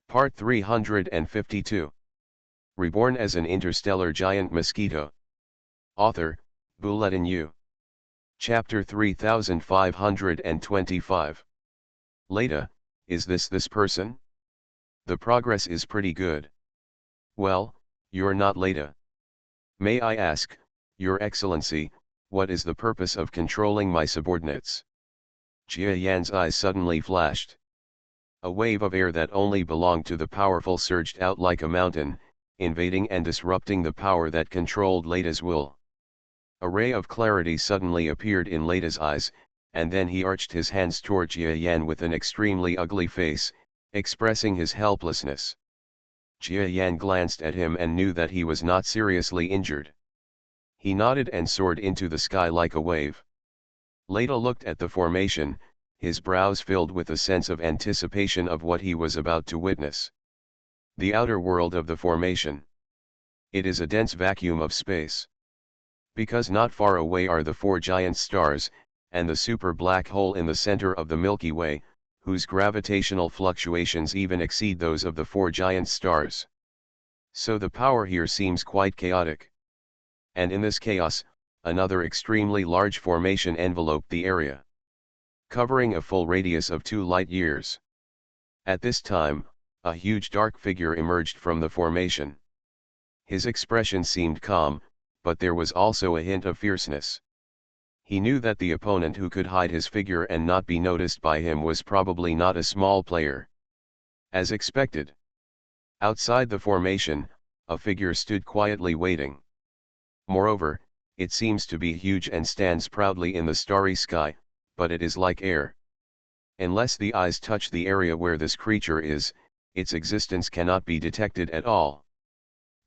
Part 352. Reborn as an interstellar giant mosquito. Author, Bulletin U. Chapter 3525. Leda, is this person? The progress is pretty good. Well, you're not Leda. May I ask, Your Excellency, what is the purpose of controlling my subordinates? Jia Yan's eyes suddenly flashed. A wave of air that only belonged to the powerful surged out like a mountain, invading and disrupting the power that controlled Leda's will. A ray of clarity suddenly appeared in Leda's eyes, and then he arched his hands toward Jia Yan with an extremely ugly face, expressing his helplessness. Jia Yan glanced at him and knew that he was not seriously injured. He nodded and soared into the sky like a wave. Leda looked at the formation, his brows filled with a sense of anticipation of what he was about to witness. The outer world of the formation. It is a dense vacuum of space. Because not far away are the four giant stars, and the super black hole in the center of the Milky Way, whose gravitational fluctuations even exceed those of the four giant stars. So the power here seems quite chaotic. And in this chaos, another extremely large formation enveloped the area, covering a full radius of 2 light-years. At this time, a huge dark figure emerged from the formation. His expression seemed calm, but there was also a hint of fierceness. He knew that the opponent who could hide his figure and not be noticed by him was probably not a small player. As expected. Outside the formation, a figure stood quietly waiting. Moreover, it seems to be huge and stands proudly in the starry sky, but it is like air. Unless the eyes touch the area where this creature is, its existence cannot be detected at all.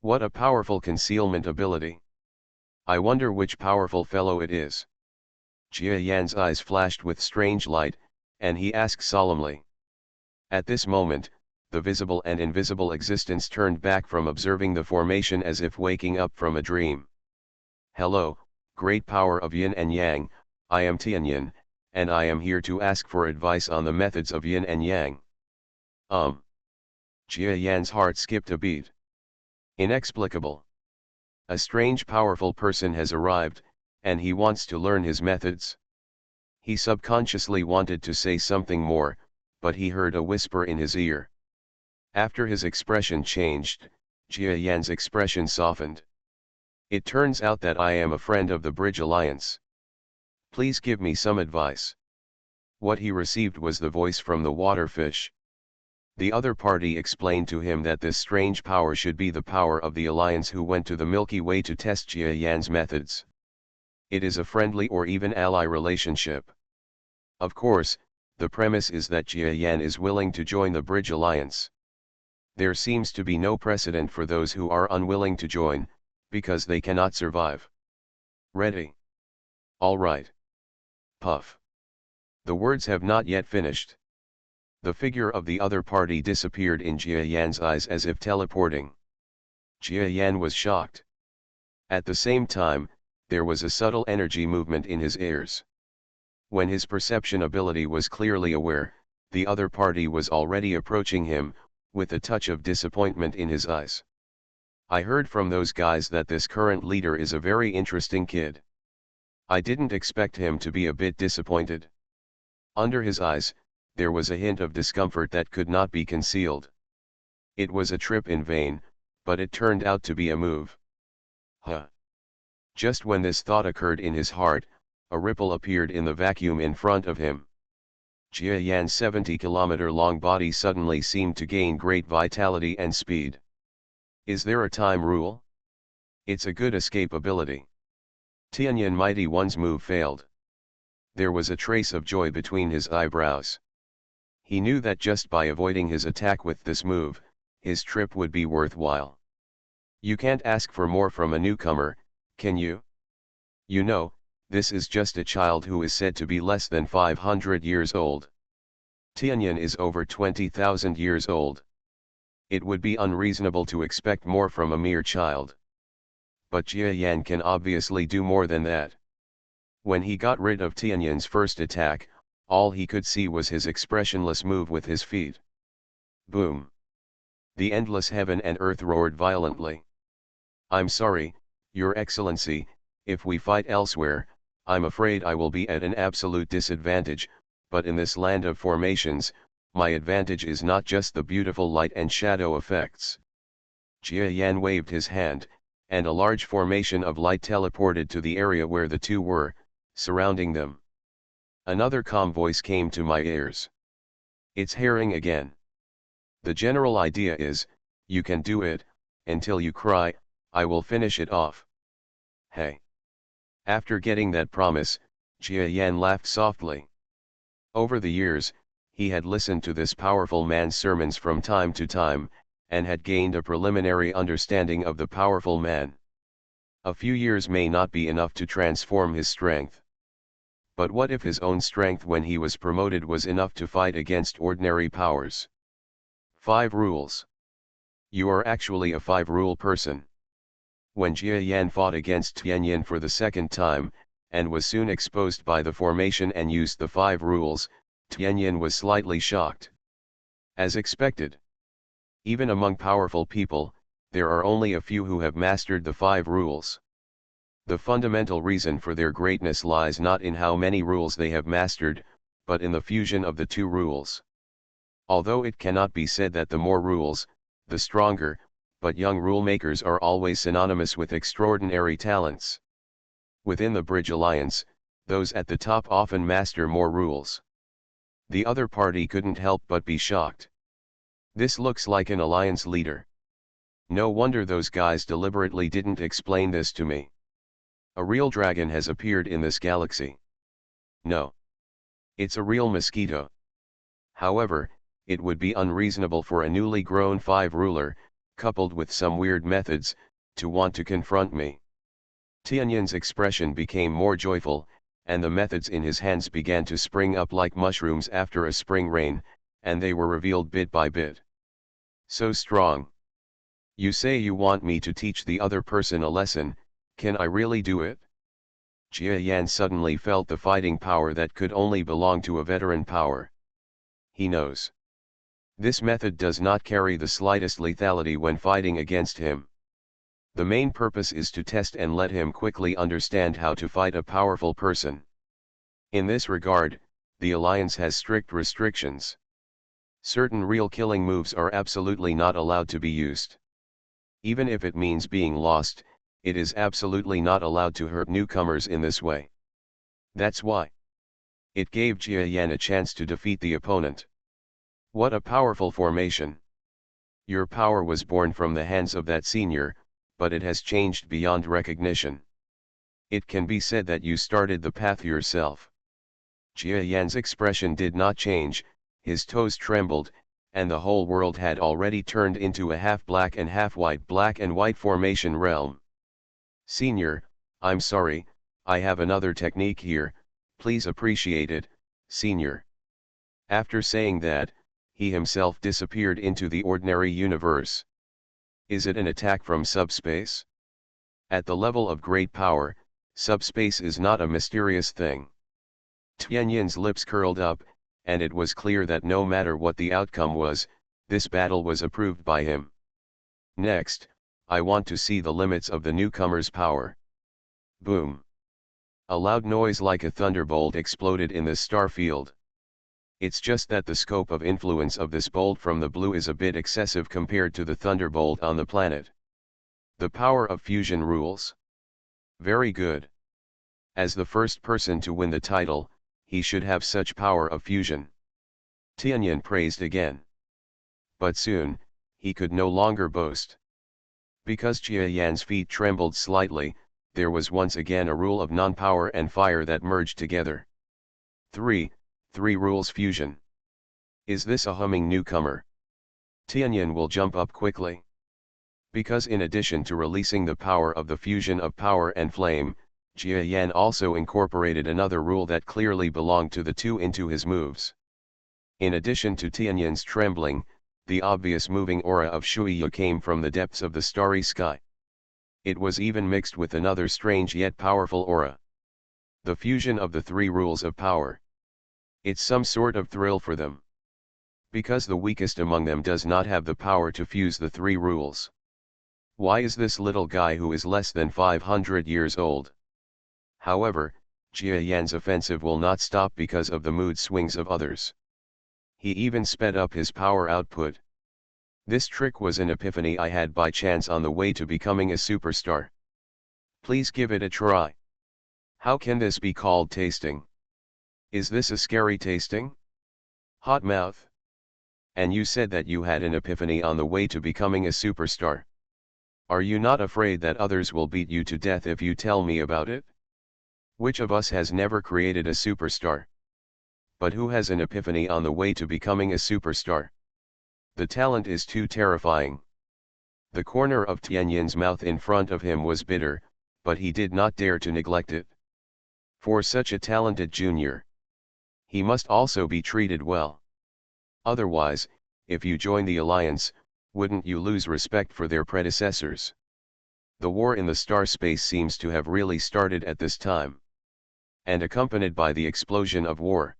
What a powerful concealment ability! I wonder which powerful fellow it is. Jia Yan's eyes flashed with strange light, and he asked solemnly. At this moment, the visible and invisible existence turned back from observing the formation as if waking up from a dream. Hello, great power of yin and yang, I am Tianyin, and I am here to ask for advice on the methods of yin and yang. Jia Yan's heart skipped a beat. Inexplicable. A strange powerful person has arrived, and he wants to learn his methods. He subconsciously wanted to say something more, but he heard a whisper in his ear. After his expression changed, Jia Yan's expression softened. It turns out that I am a friend of the Bridge Alliance. Please give me some advice. What he received was the voice from the waterfish. The other party explained to him that this strange power should be the power of the Alliance who went to the Milky Way to test Jia Yan's methods. It is a friendly or even ally relationship. Of course, the premise is that Jia Yan is willing to join the Bridge Alliance. There seems to be no precedent for those who are unwilling to join, because they cannot survive. Ready? All right. Puff. The words have not yet finished. The figure of the other party disappeared in Jia Yan's eyes as if teleporting. Jia Yan was shocked. At the same time, there was a subtle energy movement in his ears. When his perception ability was clearly aware, the other party was already approaching him, with a touch of disappointment in his eyes. I heard from those guys that this current leader is a very interesting kid. I didn't expect him to be a bit disappointed. Under his eyes, there was a hint of discomfort that could not be concealed. It was a trip in vain, but it turned out to be a move. Huh. Just when this thought occurred in his heart, a ripple appeared in the vacuum in front of him. Jia Yan's 70-kilometer-long body suddenly seemed to gain great vitality and speed. Is there a time rule? It's a good escape ability. Tianyin Mighty One's move failed. There was a trace of joy between his eyebrows. He knew that just by avoiding his attack with this move, his trip would be worthwhile. You can't ask for more from a newcomer, can you? You know, this is just a child who is said to be less than 500 years old. Tianyin is over 20,000 years old. It would be unreasonable to expect more from a mere child. But Jia Yan can obviously do more than that. When he got rid of Tianyin's first attack, all he could see was his expressionless move with his feet. Boom. The endless heaven and earth roared violently. I'm sorry, Your Excellency, if we fight elsewhere, I'm afraid I will be at an absolute disadvantage, but in this land of formations, my advantage is not just the beautiful light and shadow effects. Jia Yan waved his hand, and a large formation of light teleported to the area where the two were, surrounding them. Another calm voice came to my ears. It's herring again. The general idea is, you can do it, until you cry, I will finish it off. Hey. After getting that promise, Jia Yan laughed softly. Over the years, he had listened to this powerful man's sermons from time to time, and had gained a preliminary understanding of the powerful man. A few years may not be enough to transform his strength. But what if his own strength when he was promoted was enough to fight against ordinary powers? 5 rules. You are actually a 5-rule person. When Jia Yan fought against Tianyin for the second time, and was soon exposed by the formation and used the 5 rules, Tianyin was slightly shocked. As expected. Even among powerful people, there are only a few who have mastered the 5 rules. The fundamental reason for their greatness lies not in how many rules they have mastered, but in the fusion of the 2 rules. Although it cannot be said that the more rules, the stronger, but young rule makers are always synonymous with extraordinary talents. Within the Bridge Alliance, those at the top often master more rules. The other party couldn't help but be shocked. This looks like an alliance leader. No wonder those guys deliberately didn't explain this to me. A real dragon has appeared in this galaxy. No. It's a real mosquito. However, it would be unreasonable for a newly grown 5-ruler, coupled with some weird methods, to want to confront me. Tianyin's expression became more joyful, and the methods in his hands began to spring up like mushrooms after a spring rain, and they were revealed bit by bit. So strong. You say you want me to teach the other person a lesson, can I really do it? Jia Yan suddenly felt the fighting power that could only belong to a veteran power. He knows. This method does not carry the slightest lethality when fighting against him. The main purpose is to test and let him quickly understand how to fight a powerful person. In this regard, the Alliance has strict restrictions. Certain real killing moves are absolutely not allowed to be used. Even if it means being lost, it is absolutely not allowed to hurt newcomers in this way. That's why. It gave Jia Yan a chance to defeat the opponent. What a powerful formation. Your power was born from the hands of that senior, but it has changed beyond recognition. It can be said that you started the path yourself. Jia Yan's expression did not change, his toes trembled, and the whole world had already turned into a half black and white formation realm. Senior, I'm sorry, I have another technique here, please appreciate it, Senior. After saying that, he himself disappeared into the ordinary universe. Is it an attack from subspace? At the level of great power, subspace is not a mysterious thing. Tianyin's lips curled up, and it was clear that no matter what the outcome was, this battle was approved by him. Next, I want to see the limits of the newcomer's power. Boom. A loud noise like a thunderbolt exploded in the star field. It's just that the scope of influence of this bolt from the blue is a bit excessive compared to the thunderbolt on the planet. The power of fusion rules. Very good. As the first person to win the title, he should have such power of fusion. Tianyin praised again. But soon, he could no longer boast. Because Jia Yan's feet trembled slightly, there was once again a rule of non-power and fire that merged together. 3 rules fusion. Is this a humming newcomer? Tianyin will jump up quickly. Because in addition to releasing the power of the fusion of power and flame, Jia Yan also incorporated another rule that clearly belonged to the two into his moves. In addition to Tianyin's trembling, the obvious moving aura of Shuiya came from the depths of the starry sky. It was even mixed with another strange yet powerful aura. The fusion of the 3 rules of power. It's some sort of thrill for them. Because the weakest among them does not have the power to fuse the three rules. Why is this little guy who is less than 500 years old? However, Jia Yan's offensive will not stop because of the mood swings of others. He even sped up his power output. This trick was an epiphany I had by chance on the way to becoming a superstar. Please give it a try. How can this be called tasting? Is this a scary tasting? Hot mouth. And you said that you had an epiphany on the way to becoming a superstar. Are you not afraid that others will beat you to death if you tell me about it? Which of us has never created a superstar? But who has an epiphany on the way to becoming a superstar? The talent is too terrifying. The corner of Tianyan's mouth in front of him was bitter, but he did not dare to neglect it. For such a talented junior, he must also be treated well. Otherwise, if you join the alliance, wouldn't you lose respect for their predecessors? The war in the star space seems to have really started at this time. And accompanied by the explosion of war.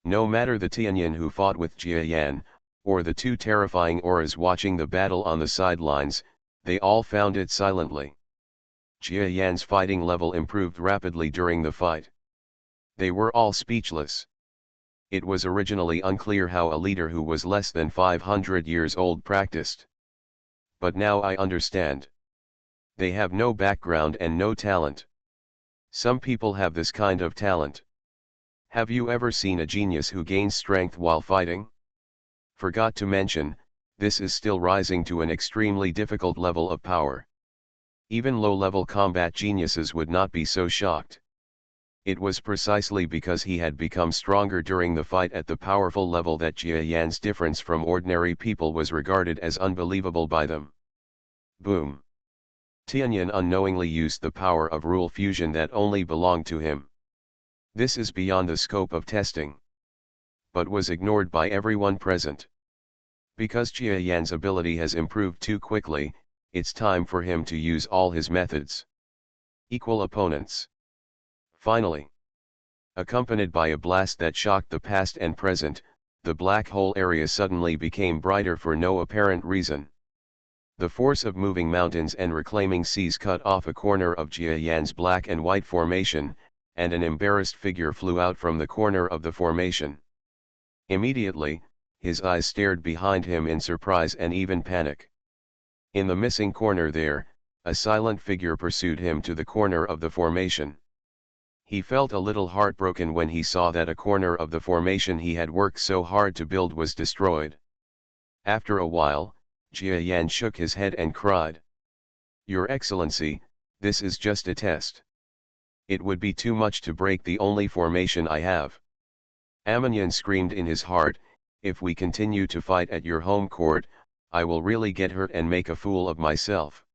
No matter the Tianyan who fought with Jia Yan, or the two terrifying auras watching the battle on the sidelines, they all found it silently. Jia Yan's fighting level improved rapidly during the fight. They were all speechless. It was originally unclear how a leader who was less than 500 years old practiced. But now I understand. They have no background and no talent. Some people have this kind of talent. Have you ever seen a genius who gains strength while fighting? Forgot to mention, this is still rising to an extremely difficult level of power. Even low-level combat geniuses would not be so shocked. It was precisely because he had become stronger during the fight at the powerful level that Jia Yan's difference from ordinary people was regarded as unbelievable by them. Boom! Tianyan unknowingly used the power of rule fusion that only belonged to him. This is beyond the scope of testing. But was ignored by everyone present. Because Jia Yan's ability has improved too quickly, it's time for him to use all his methods. Equal opponents. Finally, accompanied by a blast that shocked the past and present, the black hole area suddenly became brighter for no apparent reason. The force of moving mountains and reclaiming seas cut off a corner of Jia Yan's black and white formation, and an embarrassed figure flew out from the corner of the formation. Immediately, his eyes stared behind him in surprise and even panic. In the missing corner there, a silent figure pursued him to the corner of the formation. He felt a little heartbroken when he saw that a corner of the formation he had worked so hard to build was destroyed. After a while, Jia Yan shook his head and cried, "Your Excellency, this is just a test. It would be too much to break the only formation I have." Amanyan screamed in his heart, "If we continue to fight at your home court, I will really get hurt and make a fool of myself.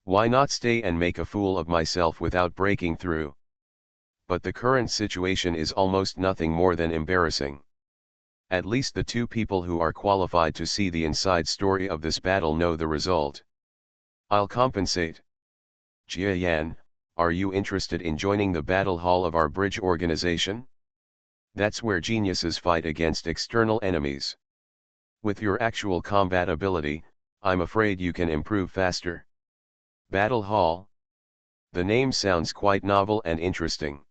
Why not stay and make a fool of myself without breaking through?" But the current situation is almost nothing more than embarrassing. At least the two people who are qualified to see the inside story of this battle know the result. I'll compensate. Jia Yan, are you interested in joining the battle hall of our bridge organization? That's where geniuses fight against external enemies. With your actual combat ability, I'm afraid you can improve faster. Battle hall? The name sounds quite novel and interesting.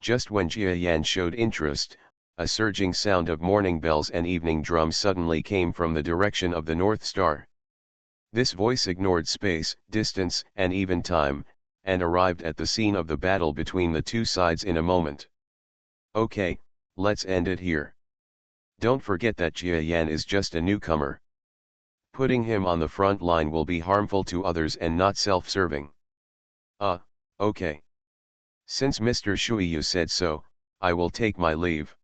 Just when Jia Yan showed interest, a surging sound of morning bells and evening drums suddenly came from the direction of the North Star. This voice ignored space, distance, and even time, and arrived at the scene of the battle between the two sides in a moment. Okay, let's end it here. Don't forget that Jia Yan is just a newcomer. Putting him on the front line will be harmful to others and not self-serving. Okay. Since Mr. Shuiyu said so, I will take my leave.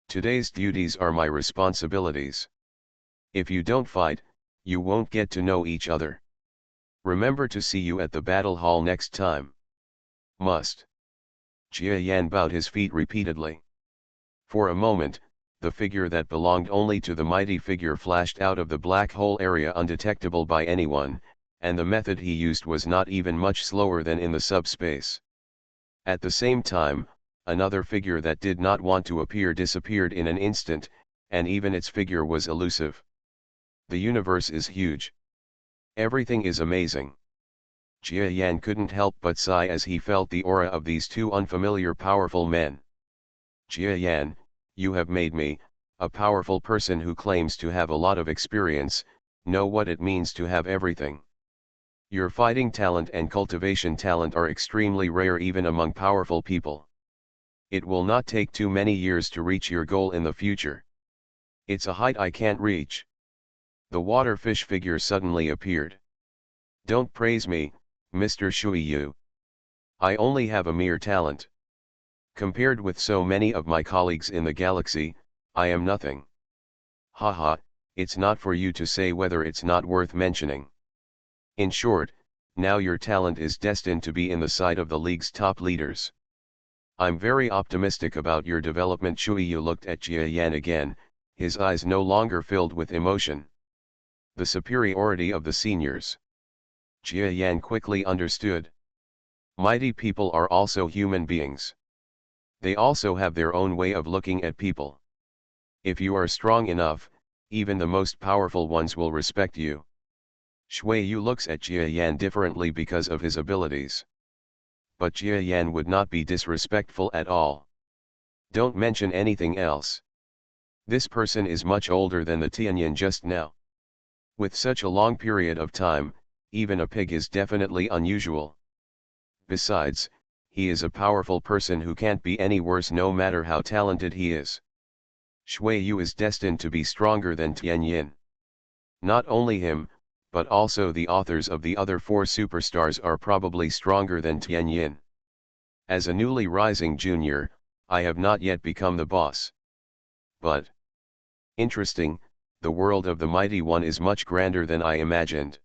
Today's duties are my responsibilities. If you don't fight, you won't get to know each other. Remember to see you at the battle hall next time. Must. Jia Yan bowed his feet repeatedly. For a moment, the figure that belonged only to the mighty figure flashed out of the black hole area undetectable by anyone, and the method he used was not even much slower than in the subspace. At the same time, another figure that did not want to appear disappeared in an instant, and even its figure was elusive. The universe is huge. Everything is amazing. Jia Yan couldn't help but sigh as he felt the aura of these two unfamiliar powerful men. Jia Yan, you have made me, a powerful person who claims to have a lot of experience, know what it means to have everything. Your fighting talent and cultivation talent are extremely rare even among powerful people. It will not take too many years to reach your goal in the future. It's a height I can't reach. The water fish figure suddenly appeared. Don't praise me, Mr. Shuiyu. I only have a mere talent. Compared with so many of my colleagues in the galaxy, I am nothing. Haha, it's not for you to say whether it's not worth mentioning. In short, now your talent is destined to be in the sight of the league's top leaders. I'm very optimistic about your development. Shuiyu looked at Jia Yan again, his eyes no longer filled with emotion. The superiority of the seniors. Jia Yan quickly understood. Mighty people are also human beings. They also have their own way of looking at people. If you are strong enough, even the most powerful ones will respect you. Shui Yu looks at Jia Yan differently because of his abilities. But Jia Yan would not be disrespectful at all. Don't mention anything else. This person is much older than the Tianyin just now. With such a long period of time, even a pig is definitely unusual. Besides, he is a powerful person who can't be any worse no matter how talented he is. Shui Yu is destined to be stronger than Tianyin. Not only him, but also the authors of the other four superstars are probably stronger than Tianyin. As a newly rising junior, I have not yet become the boss. But interesting, the world of the Mighty One is much grander than I imagined.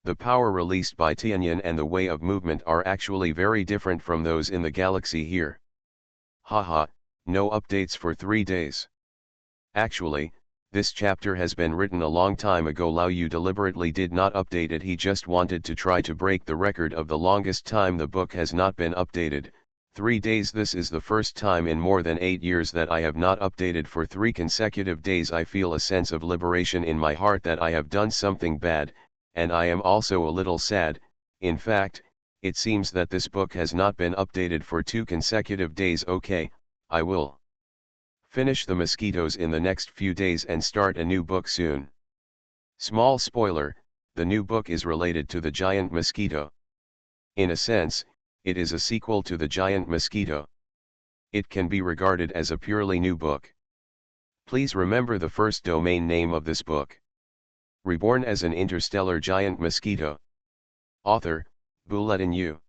The power released by Tianyin and the way of movement are actually very different from those in the galaxy here. Haha, no updates for 3 days. Actually, this chapter has been written a long time ago. Lao Yu deliberately did not update it. He just wanted to try to break the record of the longest time the book has not been updated. 3 days. This is the first time in more than 8 years that I have not updated for 3 consecutive days. I feel a sense of liberation in my heart that I have done something bad, and I am also a little sad. In fact, it seems that this book has not been updated for 2 consecutive days. Okay, I will finish the Mosquitoes in the next few days and start a new book soon. Small spoiler, the new book is related to the giant mosquito. In a sense, it is a sequel to the giant mosquito. It can be regarded as a purely new book. Please remember the first domain name of this book. Reborn as an interstellar giant mosquito. Author, Bulletin Yu.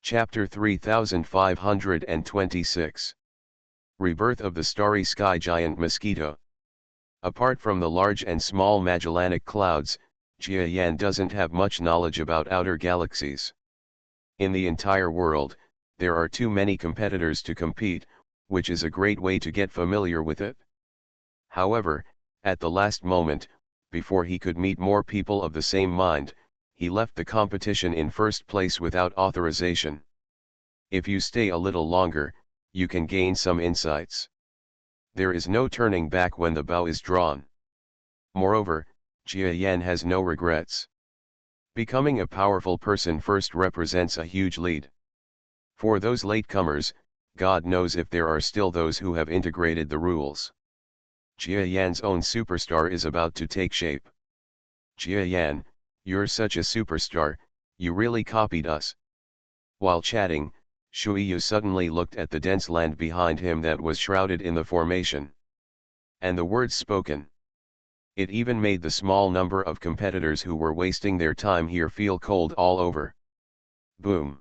Chapter 3526. Rebirth of the starry sky giant mosquito. Apart from the large and small Magellanic clouds, Jia Yan doesn't have much knowledge about outer galaxies. In the entire world, there are too many competitors to compete, which is a great way to get familiar with it. However, at the last moment, before he could meet more people of the same mind, he left the competition in first place without authorization. If you stay a little longer, you can gain some insights. There is no turning back when the bow is drawn. Moreover, Jia Yan has no regrets. Becoming a powerful person first represents a huge lead. For those latecomers, God knows if there are still those who have integrated the rules. Jia Yan's own superstar is about to take shape. Jia Yan, you're such a superstar, you really copied us. While chatting, Shuiyu suddenly looked at the dense land behind him that was shrouded in the formation. And the words spoken. It even made the small number of competitors who were wasting their time here feel cold all over. Boom.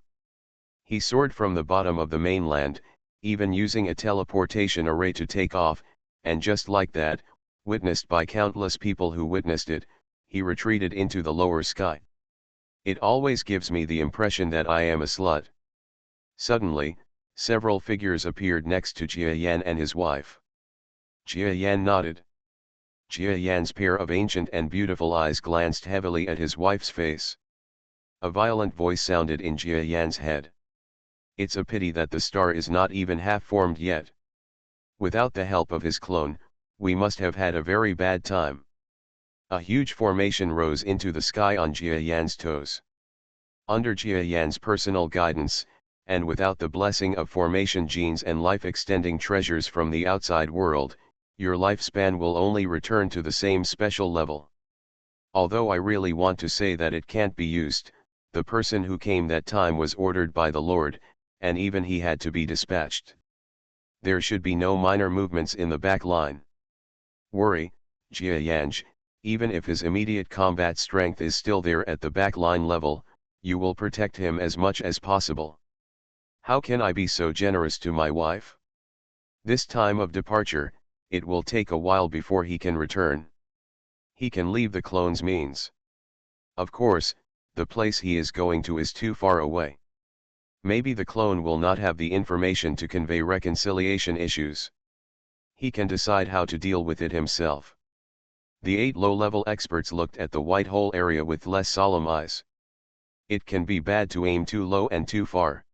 He soared from the bottom of the mainland, even using a teleportation array to take off, and just like that, witnessed by countless people who witnessed it, he retreated into the lower sky. It always gives me the impression that I am a slut. Suddenly, several figures appeared next to Jia Yan and his wife. Jia Yan nodded. Jia Yan's pair of ancient and beautiful eyes glanced heavily at his wife's face. A violent voice sounded in Jia Yan's head. It's a pity that the star is not even half formed yet. Without the help of his clone, we must have had a very bad time. A huge formation rose into the sky on Jia Yan's toes. Under Jia Yan's personal guidance, and without the blessing of formation genes and life-extending treasures from the outside world, your lifespan will only return to the same special level. Although I really want to say that it can't be used, the person who came that time was ordered by the Lord, and even he had to be dispatched. There should be no minor movements in the back line. Worry, Jia Yanj, even if his immediate combat strength is still there at the back line level, you will protect him as much as possible. How can I be so generous to my wife? This time of departure, it will take a while before he can return. He can leave the clone's means. Of course, the place he is going to is too far away. Maybe the clone will not have the information to convey reconciliation issues. He can decide how to deal with it himself. The 8 low-level experts looked at the white hole area with less solemn eyes. It can be bad to aim too low and too far.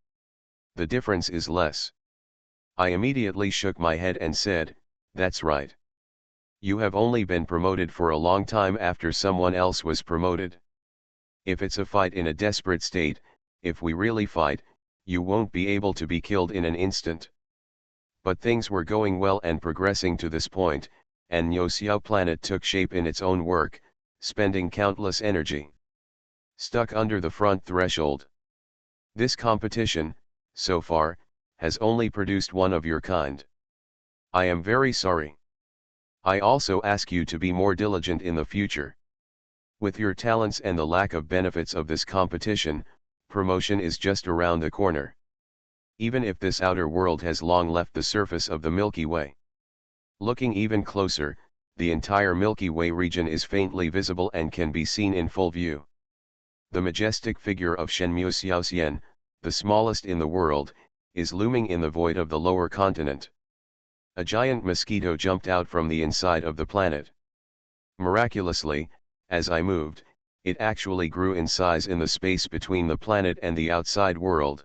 The difference is less. I immediately shook my head and said, "That's right. You have only been promoted for a long time after someone else was promoted. If it's a fight in a desperate state, if we really fight, you won't be able to be killed in an instant." But things were going well and progressing to this point, and Nyo Xiao planet took shape in its own work, spending countless energy. Stuck under the front threshold. This competition, so far, has only produced one of your kind. I am very sorry. I also ask you to be more diligent in the future. With your talents and the lack of benefits of this competition, promotion is just around the corner. Even if this outer world has long left the surface of the Milky Way. Looking even closer, the entire Milky Way region is faintly visible and can be seen in full view. The majestic figure of Shenmue Xiaoxian, the smallest in the world, is looming in the void of the lower continent. A giant mosquito jumped out from the inside of the planet. Miraculously, as I moved, it actually grew in size in the space between the planet and the outside world.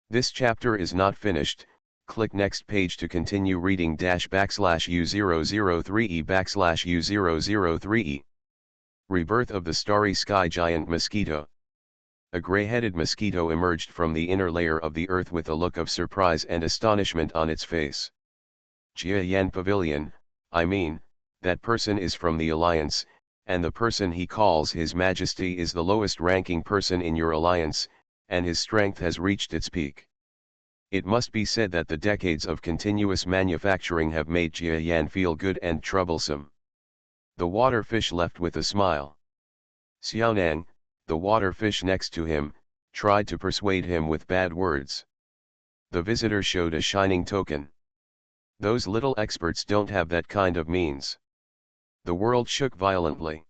This chapter is not finished. Click next page to continue reading /U003E/U003E. Rebirth of the starry sky giant mosquito. A gray-headed mosquito emerged from the inner layer of the earth with a look of surprise and astonishment on its face. Jia Yan Pavilion, I mean, that person is from the Alliance, and the person he calls His Majesty is the lowest ranking person in your alliance, and his strength has reached its peak. It must be said that the decades of continuous manufacturing have made Jia Yan feel good and troublesome. The water fish left with a smile. Xiaonang, the water fish next to him, tried to persuade him with bad words. The visitor showed a shining token. Those little experts don't have that kind of means. The world shook violently.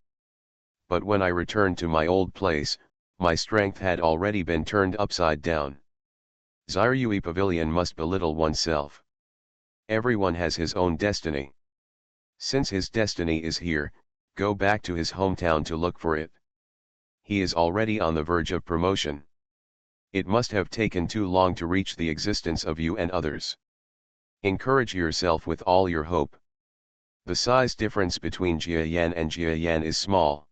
But when I returned to my old place, my strength had already been turned upside down. Zirui Pavilion must belittle oneself. Everyone has his own destiny. Since his destiny is here, go back to his hometown to look for it. He is already on the verge of promotion. It must have taken too long to reach the existence of you and others. Encourage yourself with all your hope. The size difference between Jia Yan and Jia Yan is small.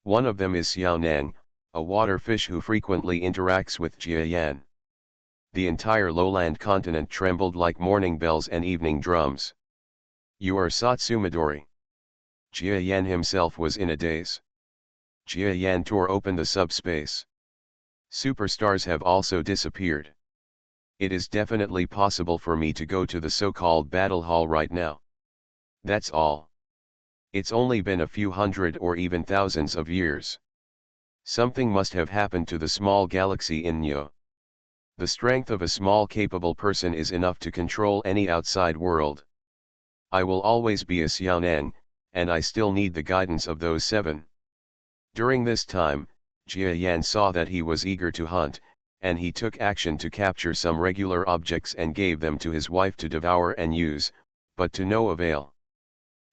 One of them is Xiaonang, a water fish who frequently interacts with Jia Yan. The entire lowland continent trembled like morning bells and evening drums. You are Satsumadori. Jia Yan himself was in a daze. Jia Yan tore open the subspace. Superstars have also disappeared. It is definitely possible for me to go to the so-called battle hall right now. That's all. It's only been a few hundred or even thousands of years. Something must have happened to the small galaxy in Nyo. The strength of a small capable person is enough to control any outside world. I will always be a Xiaonang, and I still need the guidance of those 7. During this time, Jia Yan saw that he was eager to hunt, and he took action to capture some regular objects and gave them to his wife to devour and use, but to no avail.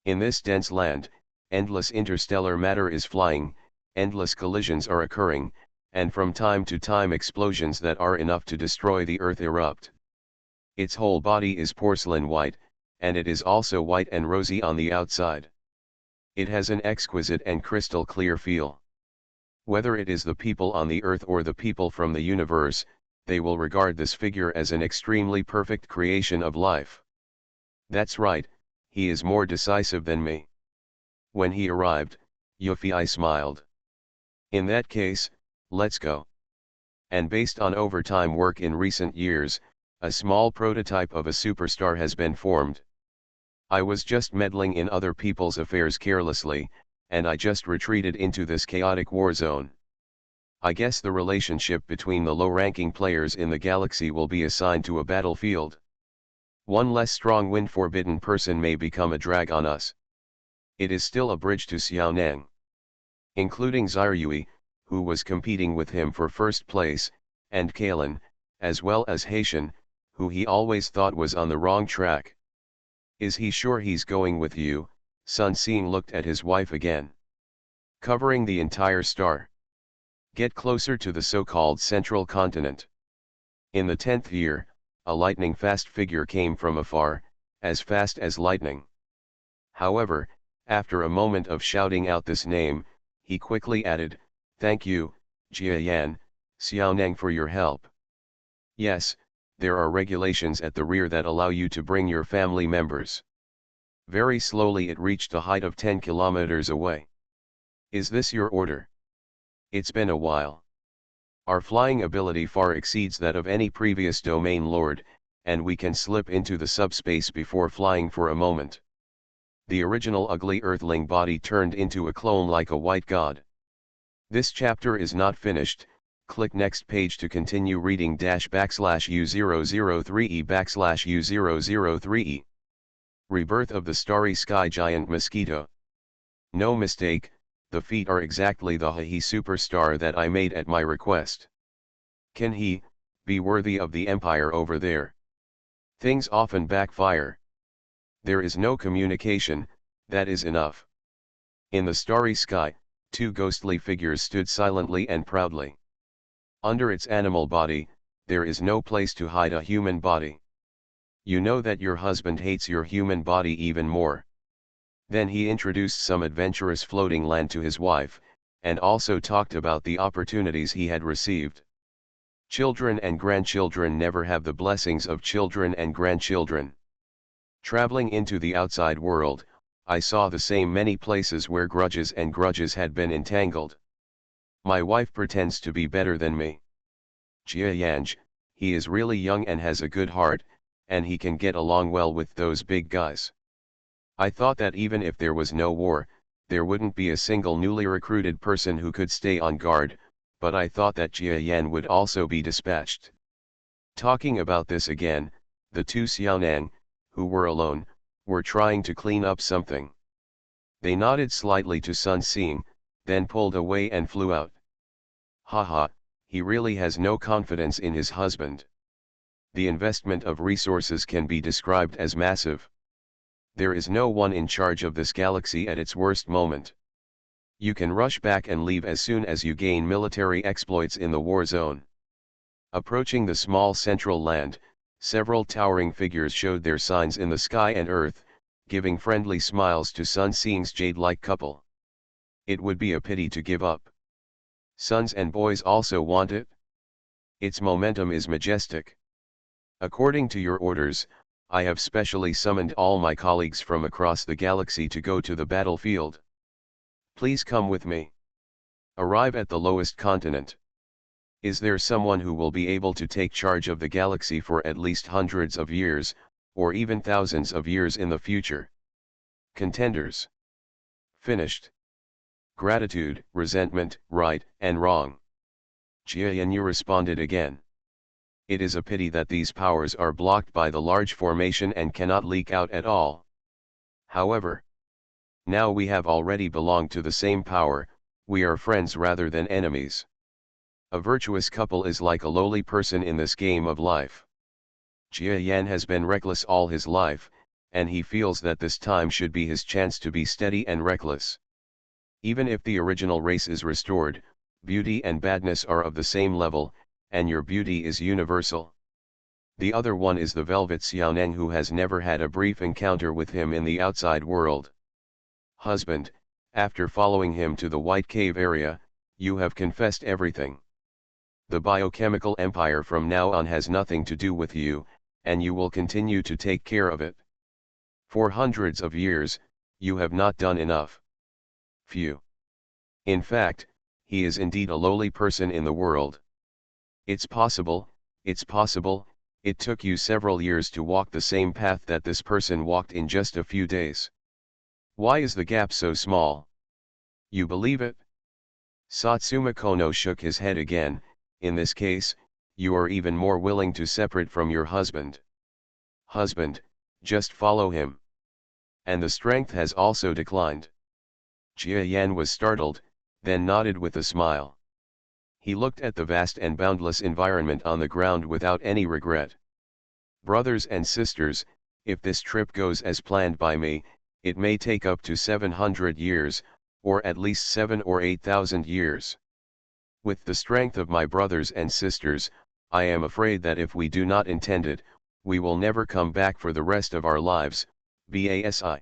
In this dense land, endless interstellar matter is flying, endless collisions are occurring, and from time to time explosions that are enough to destroy the earth erupt. Its whole body is porcelain white, and it is also white and rosy on the outside. It has an exquisite and crystal clear feel. Whether it is the people on the earth or the people from the universe, they will regard this figure as an extremely perfect creation of life. That's right, he is more decisive than me. When he arrived, Yuffie smiled. In that case, let's go. And based on overtime work in recent years, a small prototype of a superstar has been formed. I was just meddling in other people's affairs carelessly, and I just retreated into this chaotic war zone. I guess the relationship between the low-ranking players in the galaxy will be assigned to a battlefield. One less strong-wind forbidden person may become a drag on us. It is still a bridge to Xiaoneng. Including Zirui, who was competing with him for first place, and Kalen, as well as Haitian, who he always thought was on the wrong track. Is he sure he's going with you? Sun Seeing looked at his wife again. Covering the entire star. Get closer to the so-called central continent. In the 10th year, a lightning-fast figure came from afar, as fast as lightning. However, after a moment of shouting out this name, he quickly added, "Thank you, Jia Yan, Xiaoneng, for your help. Yes, there are regulations at the rear that allow you to bring your family members." Very slowly it reached a height of 10 kilometers away. Is this your order? It's been a while. Our flying ability far exceeds that of any previous domain lord, and we can slip into the subspace before flying for a moment. The original ugly earthling body turned into a clone like a white god. This chapter is not finished. Click next page to continue reading /U003E/U003E. Rebirth of the Starry Sky Giant Mosquito. No mistake, the feet are exactly the He superstar that I made at my request. Can he be worthy of the empire over there? Things often backfire. There is no communication, that is enough. In the starry sky, two ghostly figures stood silently and proudly. Under its animal body, there is no place to hide a human body. You know that your husband hates your human body even more. Then he introduced some adventurous floating land to his wife, and also talked about the opportunities he had received. Children and grandchildren never have the blessings of children and grandchildren. Traveling into the outside world, I saw the same many places where grudges had been entangled. My wife pretends to be better than me. Jia Yanj, he is really young and has a good heart, and he can get along well with those big guys. I thought that even if there was no war, there wouldn't be a single newly recruited person who could stay on guard, but I thought that Jia Yan would also be dispatched. Talking about this again, the two Xiaoneng, who were alone, were trying to clean up something. They nodded slightly to Sun Seeing, then pulled away and flew out. Haha, he really has no confidence in his husband. The investment of resources can be described as massive. There is no one in charge of this galaxy at its worst moment. You can rush back and leave as soon as you gain military exploits in the war zone. Approaching the small central land, several towering figures showed their signs in the sky and earth, giving friendly smiles to Sun Seeing's jade-like couple. It would be a pity to give up. Sons and boys also want it. Its momentum is majestic. According to your orders, I have specially summoned all my colleagues from across the galaxy to go to the battlefield. Please come with me. Arrive at the lowest continent. Is there someone who will be able to take charge of the galaxy for at least hundreds of years, or even thousands of years in the future? Contenders. Finished. Gratitude, resentment, right and wrong. Jia Yanyu responded again. It is a pity that these powers are blocked by the large formation and cannot leak out at all. However, now we have already belonged to the same power, we are friends rather than enemies. A virtuous couple is like a lowly person in this game of life. Jia Yan has been reckless all his life, and he feels that this time should be his chance to be steady and reckless. Even if the original race is restored, beauty and badness are of the same level, and your beauty is universal. The other one is the Velvet Xiaoneng, who has never had a brief encounter with him in the outside world. Husband, after following him to the White Cave area, you have confessed everything. The biochemical empire from now on has nothing to do with you, and you will continue to take care of it. For hundreds of years, you have not done enough. Phew. In fact, he is indeed a lowly person in the world. It's possible, it took you several years to walk the same path that this person walked in just a few days. Why is the gap so small? You believe it? Satsuma Kono shook his head again. In this case, you are even more willing to separate from your husband. Husband, just follow him. And the strength has also declined. Jia Yan was startled, then nodded with a smile. He looked at the vast and boundless environment on the ground without any regret. Brothers and sisters, if this trip goes as planned by me, it may take up to 700 years, or at least 7 or 8,000 years. With the strength of my brothers and sisters, I am afraid that if we do not intend it, we will never come back for the rest of our lives. BASI.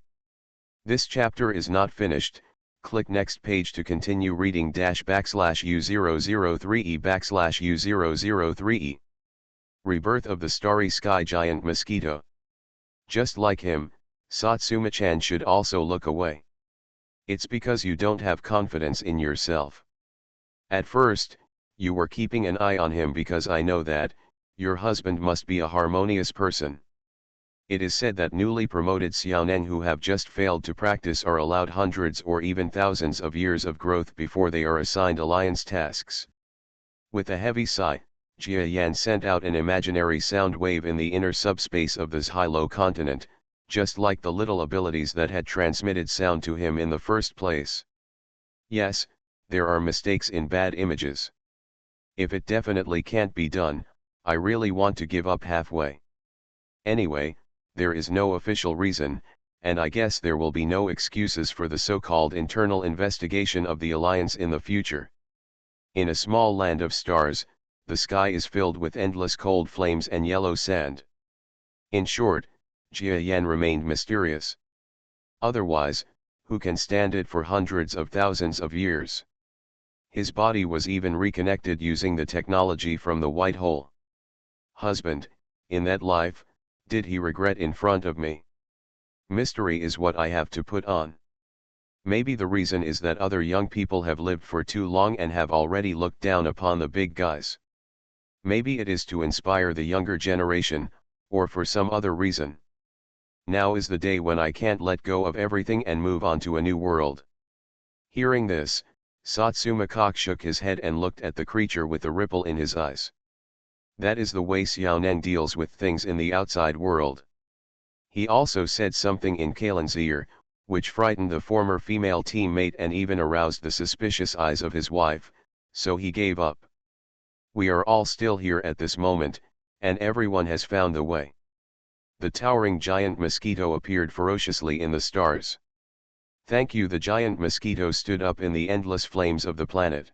This chapter is not finished. Click next page to continue reading /U003E/U003E. Rebirth of the Starry Sky Giant Mosquito. Just like him, Satsuma-chan should also look away. It's because you don't have confidence in yourself. At first, you were keeping an eye on him because I know that, your husband must be a harmonious person. It is said that newly promoted Xiaoneng who have just failed to practice are allowed hundreds or even thousands of years of growth before they are assigned alliance tasks. With a heavy sigh, Jia Yan sent out an imaginary sound wave in the inner subspace of this high-low continent, just like the little abilities that had transmitted sound to him in the first place. Yes, there are mistakes in bad images. If it definitely can't be done, I really want to give up halfway. Anyway, there is no official reason, and I guess there will be no excuses for the so-called internal investigation of the Alliance in the future. In a small land of stars, the sky is filled with endless cold flames and yellow sand. In short, Jia Yan remained mysterious. Otherwise, who can stand it for hundreds of thousands of years? His body was even reconnected using the technology from the white hole. Husband, in that life, did he regret in front of me? Mystery is what I have to put on. Maybe the reason is that other young people have lived for too long and have already looked down upon the big guys. Maybe it is to inspire the younger generation, or for some other reason. Now is the day when I can't let go of everything and move on to a new world. Hearing this, Satsuma shook his head and looked at the creature with a ripple in his eyes. That is the way Xiaoneng deals with things in the outside world. He also said something in Kalen's ear, which frightened the former female teammate and even aroused the suspicious eyes of his wife, so he gave up. We are all still here at this moment, and everyone has found the way. The towering giant mosquito appeared ferociously in the stars. Thank you. The giant mosquito stood up in the endless flames of the planet.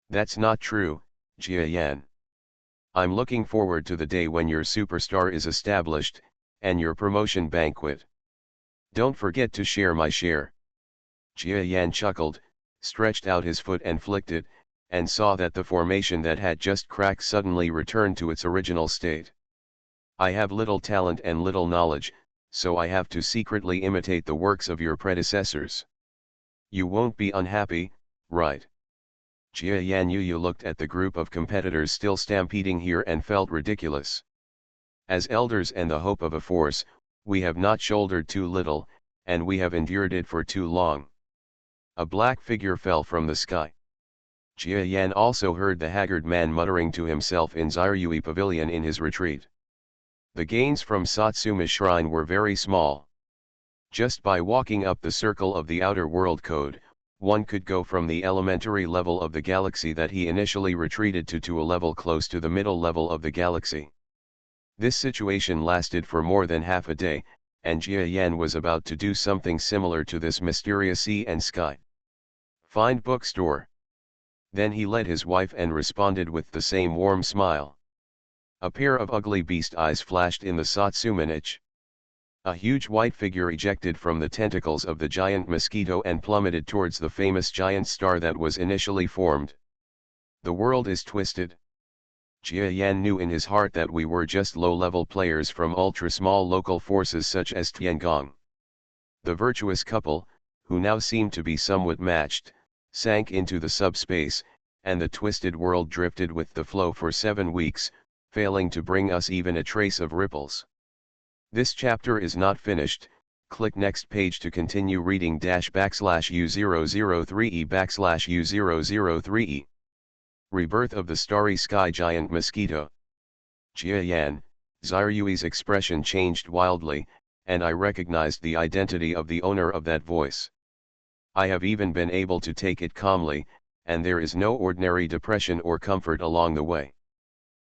That's not true, Jia Yan. I'm looking forward to the day when your superstar is established, and your promotion banquet. Don't forget to share my share. Jia Yan chuckled, stretched out his foot and flicked it, and saw that the formation that had just cracked suddenly returned to its original state. I have little talent and little knowledge, so I have to secretly imitate the works of your predecessors. You won't be unhappy, right? Jia Yan Yu looked at the group of competitors still stampeding here and felt ridiculous. As elders and the hope of a force, we have not shouldered too little, and we have endured it for too long. A black figure fell from the sky. Jia Yan also heard the haggard man muttering to himself in Zirui Pavilion in his retreat. The gains from Satsuma's shrine were very small. Just by walking up the circle of the outer world code, one could go from the elementary level of the galaxy that he initially retreated to a level close to the middle level of the galaxy. This situation lasted for more than half a day, and Jia Yan was about to do something similar to this mysterious sea and sky. Find bookstore. Then he led his wife and responded with the same warm smile. A pair of ugly beast eyes flashed in the Satsuma niche. A huge white figure ejected from the tentacles of the giant mosquito and plummeted towards the famous giant star that was initially formed. The world is twisted. Jia Yan knew in his heart that we were just low-level players from ultra-small local forces such as Tiangong. The virtuous couple, who now seemed to be somewhat matched, sank into the subspace, and the twisted world drifted with the flow for 7 weeks, failing to bring us even a trace of ripples. This chapter is not finished. Click next page to continue reading --U003E/U003E. Rebirth of the Starry Sky Giant Mosquito. Jia Yan, Xiaoyui's expression changed wildly, and I recognized the identity of the owner of that voice. I have even been able to take it calmly, and there is no ordinary depression or comfort along the way.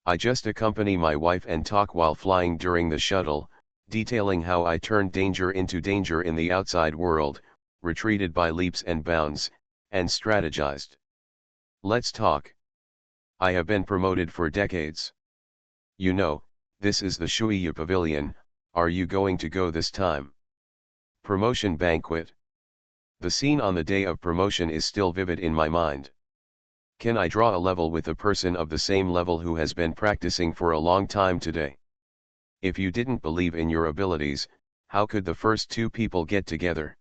I just accompany my wife and talk while flying during the shuttle, detailing how I turned danger into danger in the outside world, retreated by leaps and bounds, and strategized. Let's talk. I have been promoted for decades. You know, this is the Shuiyu Pavilion. Are you going to go this time? Promotion banquet. The scene on the day of promotion is still vivid in my mind. Can I draw a level with a person of the same level who has been practicing for a long time today? If you didn't believe in your abilities, how could the first 2 people get together?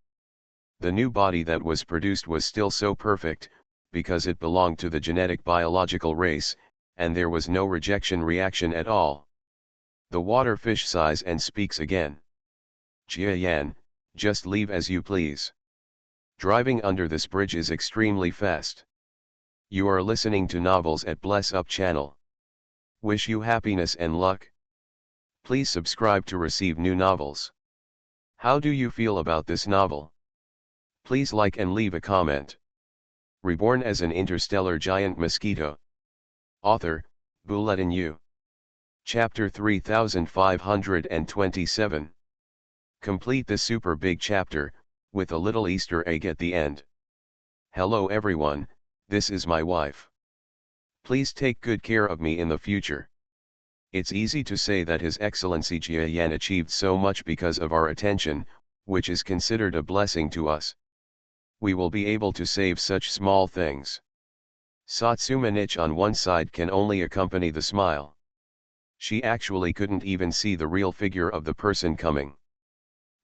The new body that was produced was still so perfect, because it belonged to the genetic biological race, and there was no rejection reaction at all. The water fish sighs and speaks again. Jia Yan, just leave as you please. Driving under this bridge is extremely fast. You are listening to novels at Bless Up channel. Wish you happiness and luck. Please subscribe to receive new novels. How do you feel about this novel? Please like and leave a comment. Reborn as an interstellar giant mosquito. Author, Buletin Yu. Chapter 3527. Complete this super big chapter, with a little Easter egg at the end. Hello everyone, this is my wife. Please take good care of me in the future. It's easy to say that His Excellency Jia Yan achieved so much because of our attention, which is considered a blessing to us. We will be able to save such small things. Satsuma niche on one side can only accompany the smile. She actually couldn't even see the real figure of the person coming.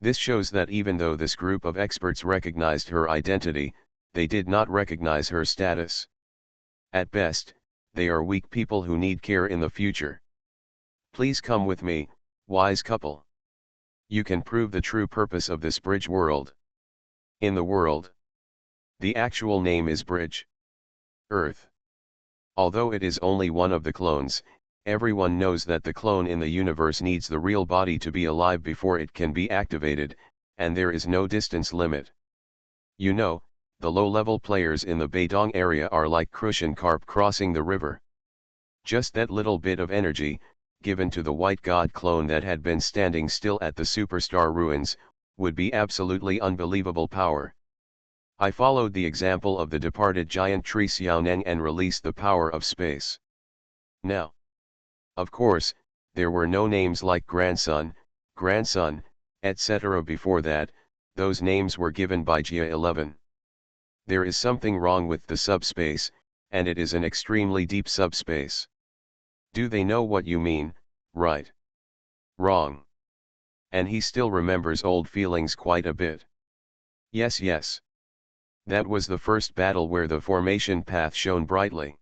This shows that even though this group of experts recognized her identity, they did not recognize her status. At best, they are weak people who need care in the future. Please come with me, wise couple. You can prove the true purpose of this bridge world. In the world, the actual name is Bridge Earth. Although it is only one of the clones, everyone knows that the clone in the universe needs the real body to be alive before it can be activated, and there is no distance limit. You know, the low-level players in the Beidong area are like crucian carp crossing the river. Just that little bit of energy, given to the white god clone that had been standing still at the superstar ruins, would be absolutely unbelievable power. I followed the example of the departed giant tree Xiaoneng and released the power of space. Now, of course, there were no names like grandson, etc. before that. Those names were given by Jia 11. There is something wrong with the subspace, and it is an extremely deep subspace. Do they know what you mean, right? Wrong. And he still remembers old feelings quite a bit. Yes. That was the first battle where the formation path shone brightly.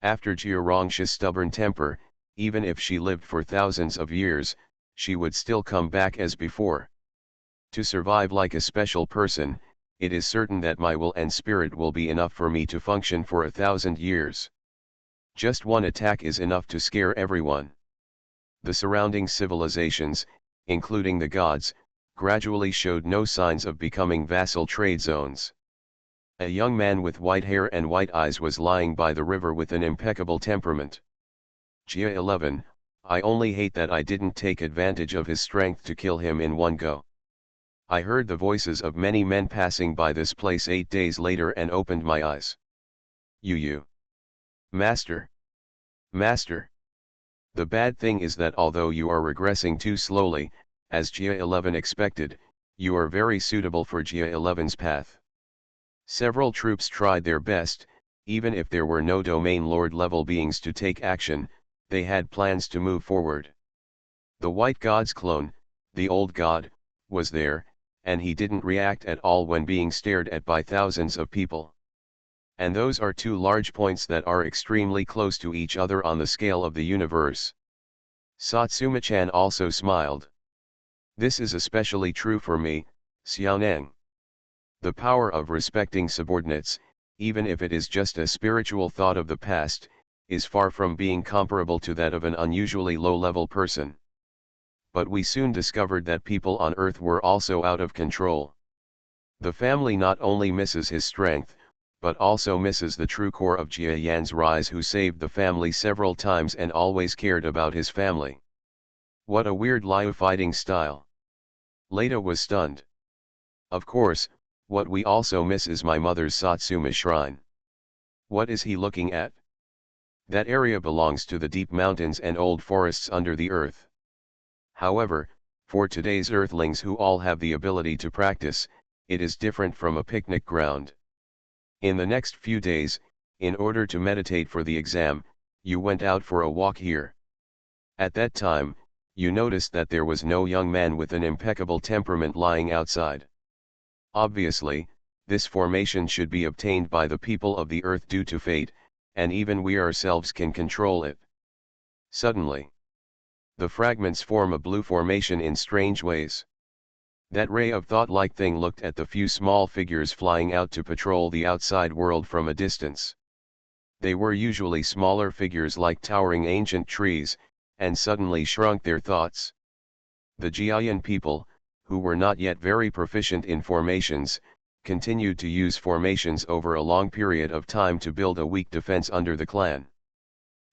After Jia Rongsha's stubborn temper, even if she lived for thousands of years, she would still come back as before. To survive like a special person, it is certain that my will and spirit will be enough for me to function for 1,000 years. Just one attack is enough to scare everyone. The surrounding civilizations, including the gods, gradually showed no signs of becoming vassal trade zones. A young man with white hair and white eyes was lying by the river with an impeccable temperament. Jia 11, I only hate that I didn't take advantage of his strength to kill him in one go. I heard the voices of many men passing by this place 8 days later and opened my eyes. You. Master. The bad thing is that although you are regressing too slowly, as GA11 expected, you are very suitable for GA11's path. Several troops tried their best, even if there were no Domain Lord level beings to take action, they had plans to move forward. The White God's clone, the old god, was there, and he didn't react at all when being stared at by thousands of people. And those are two large points that are extremely close to each other on the scale of the universe. Satsuma-chan also smiled. This is especially true for me, Xiaoneng. The power of respecting subordinates, even if it is just a spiritual thought of the past, is far from being comparable to that of an unusually low-level person. But we soon discovered that people on Earth were also out of control. The family not only misses his strength, but also misses the true core of Jia Yan's rise, who saved the family several times and always cared about his family. What a weird Liu fighting style. Leda was stunned. Of course, what we also miss is my mother's Satsuma shrine. What is he looking at? That area belongs to the deep mountains and old forests under the earth. However, for today's earthlings who all have the ability to practice, it is different from a picnic ground. In the next few days, in order to meditate for the exam, you went out for a walk here. At that time, you noticed that there was no young man with an impeccable temperament lying outside. Obviously, this formation should be obtained by the people of the earth due to fate, and even we ourselves can control it. Suddenly, the fragments form a blue formation in strange ways. That ray of thought-like thing looked at the few small figures flying out to patrol the outside world from a distance. They were usually smaller figures like towering ancient trees, and suddenly shrunk their thoughts. The Jiayan people, who were not yet very proficient in formations, continued to use formations over a long period of time to build a weak defense under the clan.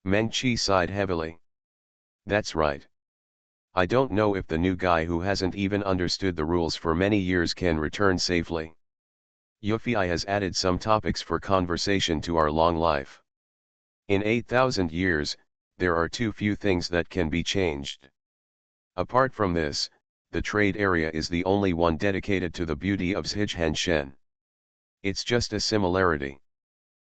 Meng Qi sighed heavily. That's right. I don't know if the new guy who hasn't even understood the rules for many years can return safely. Yufei has added some topics for conversation to our long life. In 8,000 years, there are too few things that can be changed. Apart from this, the trade area is the only one dedicated to the beauty of Zhijianshen. It's just a similarity.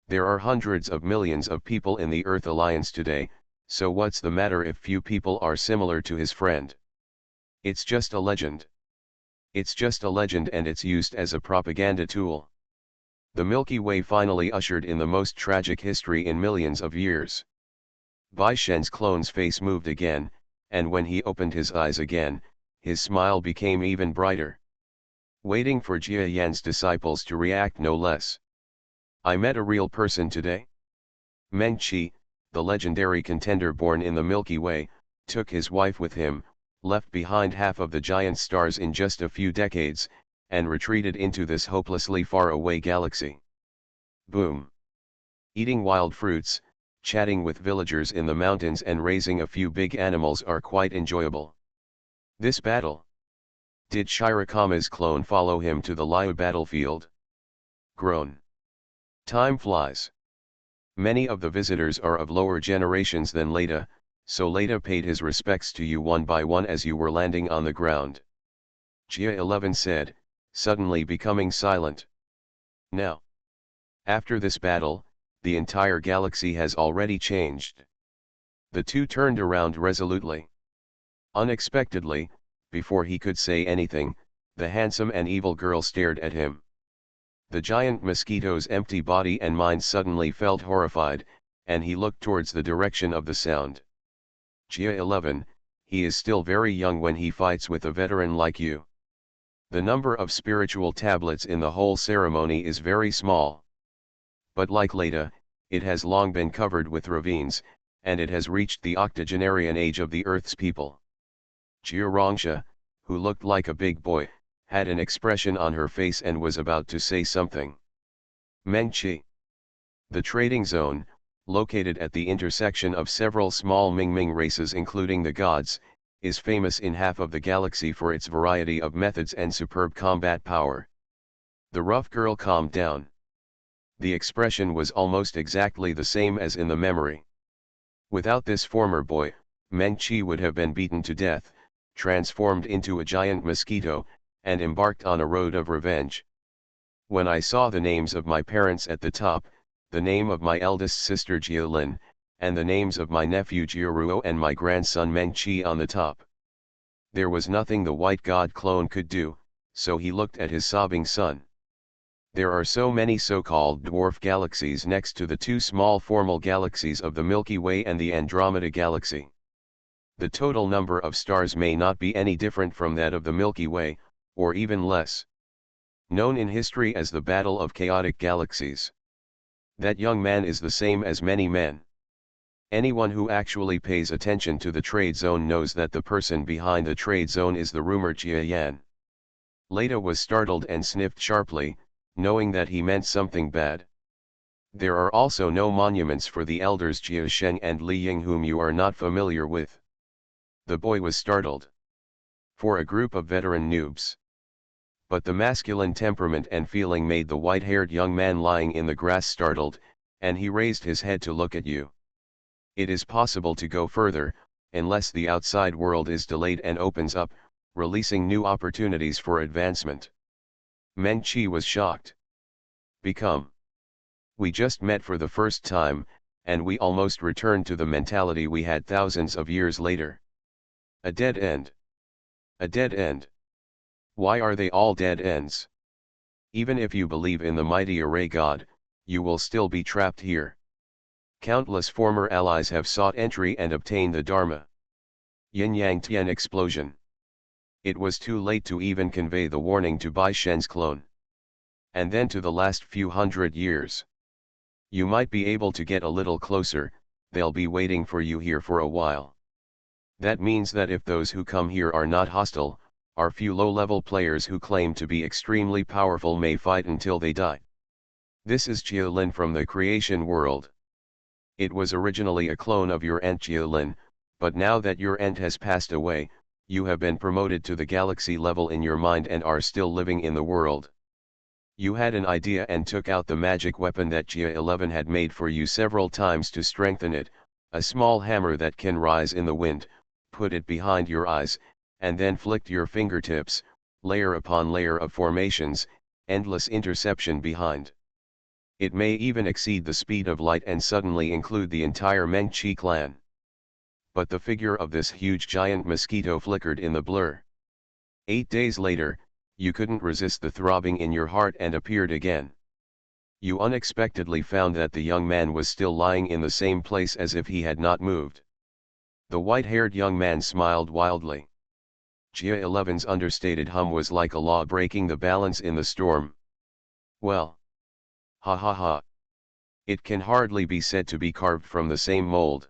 There are hundreds of millions of people in the Earth Alliance today, so what's the matter if few people are similar to his friend? It's just a legend. It's just a legend, and it's used as a propaganda tool. The Milky Way finally ushered in the most tragic history in millions of years. Bai Shen's clone's face moved again, and when he opened his eyes again, his smile became even brighter. Waiting for Jia Yan's disciples to react, no less. I met a real person today. Meng Qi, the legendary contender born in the Milky Way, took his wife with him, left behind half of the giant stars in just a few decades, and retreated into this hopelessly far away galaxy. Boom. Eating wild fruits, chatting with villagers in the mountains, and raising a few big animals are quite enjoyable. This battle. Did Shirakama's clone follow him to the Liu battlefield? Groan. Time flies. Many of the visitors are of lower generations than Leda, so Leda paid his respects to you one by one as you were landing on the ground. Jia 11 said, suddenly becoming silent. Now. After this battle, the entire galaxy has already changed. The two turned around resolutely. Unexpectedly, before he could say anything, the handsome and evil girl stared at him. The giant mosquito's empty body and mind suddenly felt horrified, and he looked towards the direction of the sound. Jia 11, he is still very young when he fights with a veteran like you. The number of spiritual tablets in the whole ceremony is very small. But like Leda, it has long been covered with ravines, and it has reached the octogenarian age of the Earth's people. Jia Rongsha, who looked like a big boy, had an expression on her face and was about to say something. Meng Qi. The trading zone, located at the intersection of several small Mingming races including the gods, is famous in half of the galaxy for its variety of methods and superb combat power. The rough girl calmed down. The expression was almost exactly the same as in the memory. Without this former boy, Meng Qi would have been beaten to death, transformed into a giant mosquito, and embarked on a road of revenge. When I saw the names of my parents at the top, the name of my eldest sister Jialin, and the names of my nephew Jiaruo and my grandson Meng Qi on the top, there was nothing the white god clone could do, so he looked at his sobbing son. There are so many so-called dwarf galaxies next to the two small formal galaxies of the Milky Way and the Andromeda Galaxy. The total number of stars may not be any different from that of the Milky Way, or even less. Known in history as the Battle of Chaotic Galaxies. That young man is the same as many men. Anyone who actually pays attention to the trade zone knows that the person behind the trade zone is the rumored Jia Yan. Leda was startled and sniffed sharply, knowing that he meant something bad. There are also no monuments for the elders Jia Sheng and Li Ying whom you are not familiar with. The boy was startled. For a group of veteran noobs. But the masculine temperament and feeling made the white-haired young man lying in the grass startled, and he raised his head to look at you. It is possible to go further, unless the outside world is delayed and opens up, releasing new opportunities for advancement. Meng Qi was shocked. Become. We just met for the first time, and we almost returned to the mentality we had thousands of years later. A dead end. A dead end. Why are they all dead ends? Even if you believe in the mighty array god, you will still be trapped here. Countless former allies have sought entry and obtained the Dharma. Yin-Yang Tian explosion. It was too late to even convey the warning to Bai Shen's clone. And then to the last few hundred years. You might be able to get a little closer, they'll be waiting for you here for a while. That means that if those who come here are not hostile, our few low-level players who claim to be extremely powerful may fight until they die. This is Jialin from the creation world. It was originally a clone of your aunt Jialin, but now that your aunt has passed away, you have been promoted to the galaxy level in your mind and are still living in the world. You had an idea and took out the magic weapon that Jia 11 had made for you several times to strengthen it, a small hammer that can rise in the wind, put it behind your eyes, and then flicked your fingertips, layer upon layer of formations, endless interception behind. It may even exceed the speed of light and suddenly include the entire Meng Qi clan. But the figure of this huge giant mosquito flickered in the blur. 8 days later, you couldn't resist the throbbing in your heart and appeared again. You unexpectedly found that the young man was still lying in the same place as if he had not moved. The white-haired young man smiled wildly. Jia 11's understated hum was like a law breaking the balance in the storm. Well. Ha ha ha. It can hardly be said to be carved from the same mold.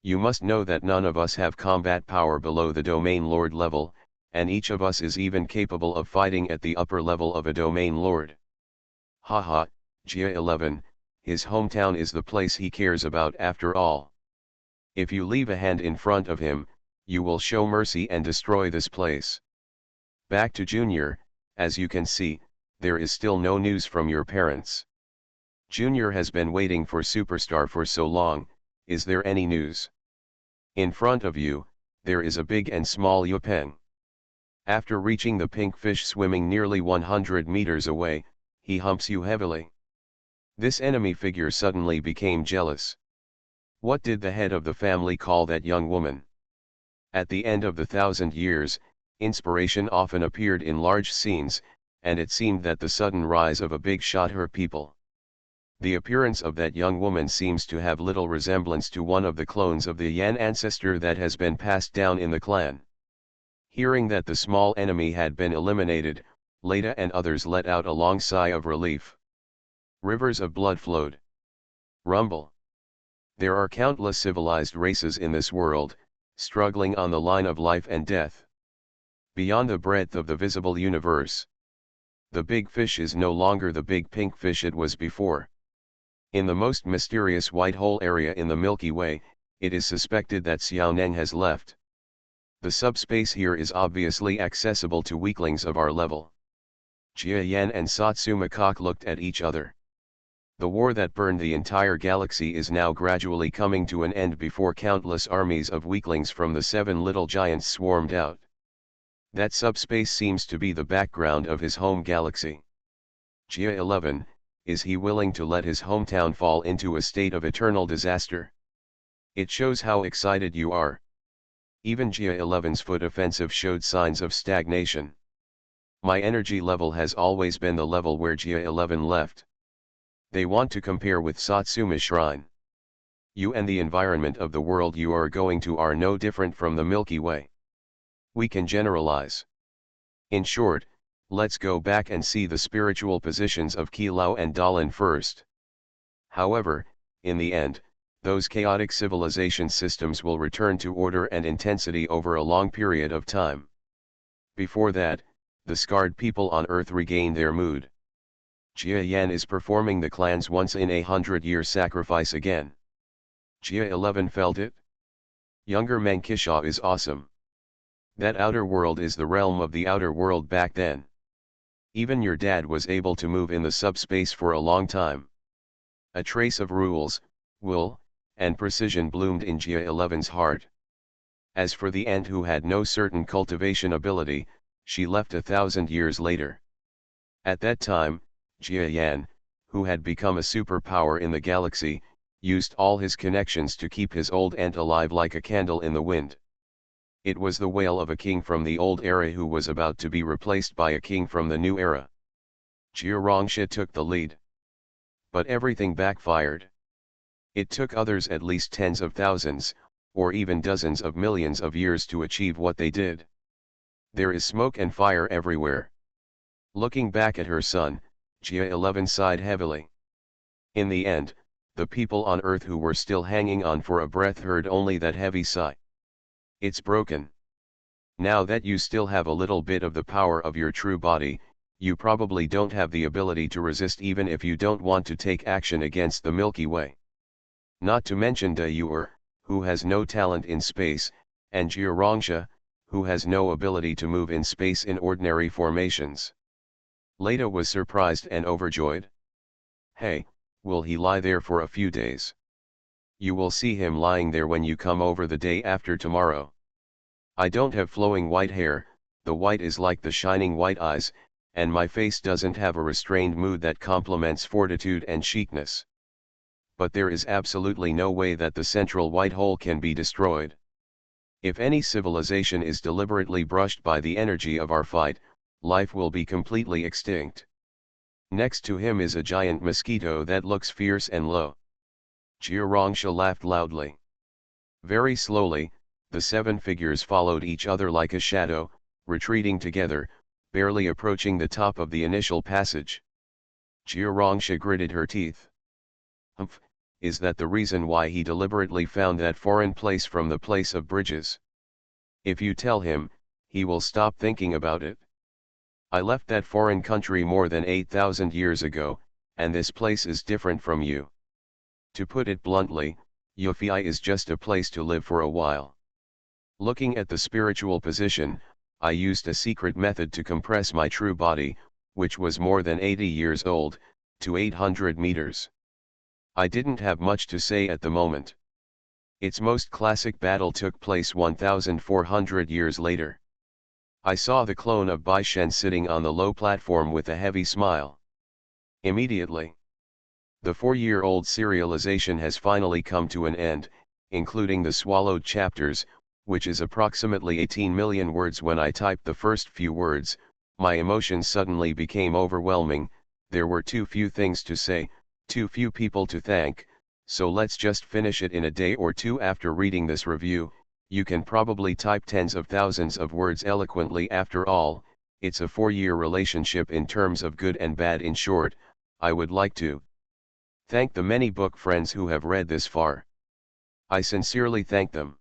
You must know that none of us have combat power below the domain lord level, and each of us is even capable of fighting at the upper level of a domain lord. Haha, Jia 11, his hometown is the place he cares about after all. If you leave a hand in front of him, you will show mercy and destroy this place. Back to Junior, as you can see, there is still no news from your parents. Junior has been waiting for Superstar for so long, is there any news? In front of you, there is a big and small Yupeng. After reaching the pink fish swimming nearly 100 meters away, he humps you heavily. This enemy figure suddenly became jealous. What did the head of the family call that young woman? At the end of the 1,000 years, inspiration often appeared in large scenes, and it seemed that the sudden rise of a big shot hurt people. The appearance of that young woman seems to have little resemblance to one of the clones of the Yan ancestor that has been passed down in the clan. Hearing that the small enemy had been eliminated, Leda and others let out a long sigh of relief. Rivers of blood flowed. Rumble. There are countless civilized races in this world, struggling on the line of life and death. Beyond the breadth of the visible universe. The big fish is no longer the big pink fish it was before. In the most mysterious white hole area in the Milky Way, it is suspected that Xiaoneng has left. The subspace here is obviously accessible to weaklings of our level. Jia Yan and Satsuma Kak looked at each other. The war that burned the entire galaxy is now gradually coming to an end before countless armies of weaklings from the 7 little giants swarmed out. That subspace seems to be the background of his home galaxy. Gia 11, is he willing to let his hometown fall into a state of eternal disaster? It shows how excited you are. Even Gia 11's foot offensive showed signs of stagnation. My energy level has always been the level where Gia 11 left. They want to compare with Satsuma Shrine. You and the environment of the world you are going to are no different from the Milky Way. We can generalize. In short, let's go back and see the spiritual positions of Kilao and Dalan first. However, in the end, those chaotic civilization systems will return to order and intensity over a long period of time. Before that, the scarred people on Earth regain their mood. Jia Yan is performing the clan's once-in-a-100-year sacrifice again. Jia 11 felt it? Younger Mankisha is awesome. That outer world is the realm of the outer world back then. Even your dad was able to move in the subspace for a long time. A trace of rules, will, and precision bloomed in Jia 11's heart. As for the ant who had no certain cultivation ability, she left 1,000 years later. At that time, Jia Yan, who had become a superpower in the galaxy, used all his connections to keep his old ant alive like a candle in the wind. It was the wail of a king from the old era who was about to be replaced by a king from the new era. Jia Rongsha took the lead. But everything backfired. It took others at least tens of thousands, or even dozens of millions of years to achieve what they did. There is smoke and fire everywhere. Looking back at her son, Jia 11 sighed heavily. In the end, the people on Earth who were still hanging on for a breath heard only that heavy sigh. It's broken. Now that you still have a little bit of the power of your true body, you probably don't have the ability to resist even if you don't want to take action against the Milky Way. Not to mention De Yuer, who has no talent in space, and Jia Rongsha, who has no ability to move in space in ordinary formations. Leda was surprised and overjoyed. Hey, will he lie there for a few days? You will see him lying there when you come over the day after tomorrow. I don't have flowing white hair, the white is like the shining white eyes, and my face doesn't have a restrained mood that complements fortitude and chicness. But there is absolutely no way that the central white hole can be destroyed. If any civilization is deliberately brushed by the energy of our fight, life will be completely extinct. Next to him is a giant mosquito that looks fierce and low. Jia Rongsha laughed loudly. Very slowly, the 7 figures followed each other like a shadow, retreating together, barely approaching the top of the initial passage. Jia Rongsha gritted her teeth. Humph, is that the reason why he deliberately found that foreign place from the place of bridges? If you tell him, he will stop thinking about it. I left that foreign country more than 8,000 years ago, and this place is different from you. To put it bluntly, Yofei is just a place to live for a while. Looking at the spiritual position, I used a secret method to compress my true body, which was more than 80 years old, to 800 meters. I didn't have much to say at the moment. Its most classic battle took place 1,400 years later. I saw the clone of Bai Shen sitting on the low platform with a heavy smile. Immediately, the 4-year-old serialization has finally come to an end, including the swallowed chapters, which is approximately 18 million words. When I typed the first few words, my emotions suddenly became overwhelming. There were too few things to say, too few people to thank, so let's just finish it in a day or two. After reading this review, you can probably type tens of thousands of words eloquently. After all, it's a 4-year relationship in terms of good and bad. In short, I would like to thank the many book friends who have read this far. I sincerely thank them.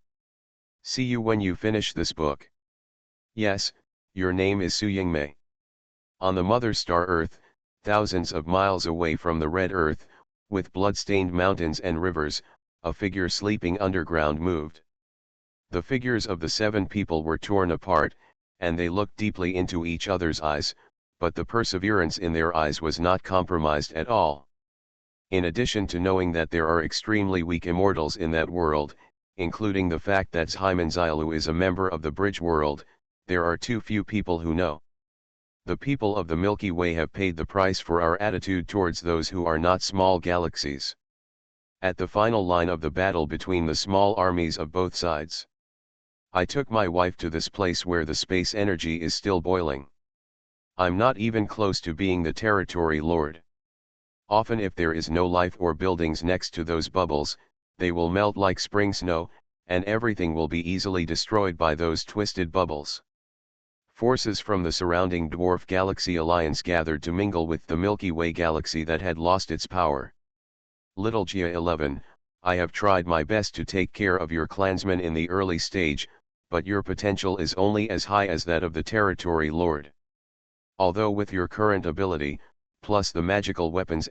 See you when you finish this book. Yes, your name is Su Yingmei. On the mother star Earth, thousands of miles away from the red Earth, with blood-stained mountains and rivers, a figure sleeping underground moved. The figures of the 7 people were torn apart, and they looked deeply into each other's eyes, but the perseverance in their eyes was not compromised at all. In addition to knowing that there are extremely weak immortals in that world, including the fact that Hymanzialu is a member of the Bridge world, there are too few people who know. The people of the Milky Way have paid the price for our attitude towards those who are not small galaxies. At the final line of the battle between the small armies of both sides, I took my wife to this place where the space energy is still boiling. I'm not even close to being the territory lord. Often if there is no life or buildings next to those bubbles, they will melt like spring snow, and everything will be easily destroyed by those twisted bubbles. Forces from the surrounding dwarf galaxy alliance gathered to mingle with the Milky Way galaxy that had lost its power. Little Gia 11, I have tried my best to take care of your clansmen in the early stage, but your potential is only as high as that of the territory lord. Although with your current ability, plus the magical weapons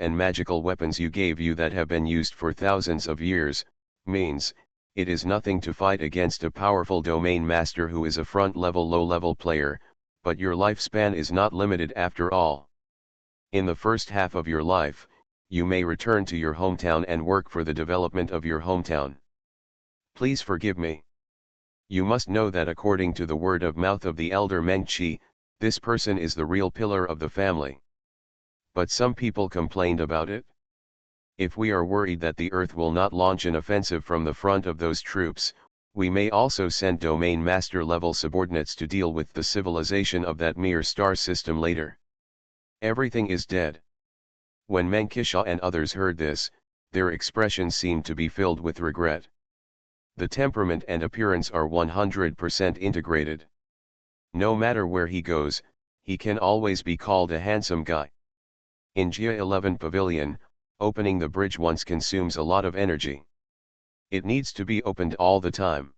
you gave you that have been used for thousands of years, means, it is nothing to fight against a powerful domain master who is a front-level low-level player, but your lifespan is not limited after all. In the first half of your life, you may return to your hometown and work for the development of your hometown. Please forgive me. You must know that according to the word of mouth of the elder Mengchi, this person is the real pillar of the family. But some people complained about it. If we are worried that the Earth will not launch an offensive from the front of those troops, we may also send domain master level subordinates to deal with the civilization of that mere star system later. Everything is dead. When Menkisha and others heard this, their expressions seemed to be filled with regret. The temperament and appearance are 100% integrated. No matter where he goes, he can always be called a handsome guy. In Gia 11 Pavilion, opening the bridge once consumes a lot of energy. It needs to be opened all the time.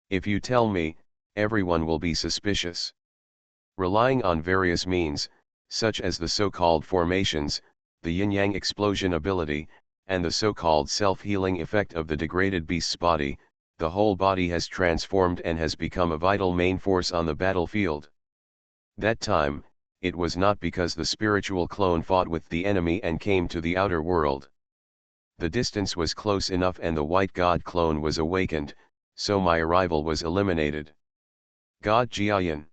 If you tell me, everyone will be suspicious. Relying on various means, such as the so-called formations, the yin-yang explosion ability, and the so-called self-healing effect of the degraded beast's body, the whole body has transformed and has become a vital main force on the battlefield. That time, it was not because the spiritual clone fought with the enemy and came to the outer world. The distance was close enough and the white god clone was awakened, so my arrival was eliminated. God Jiayan.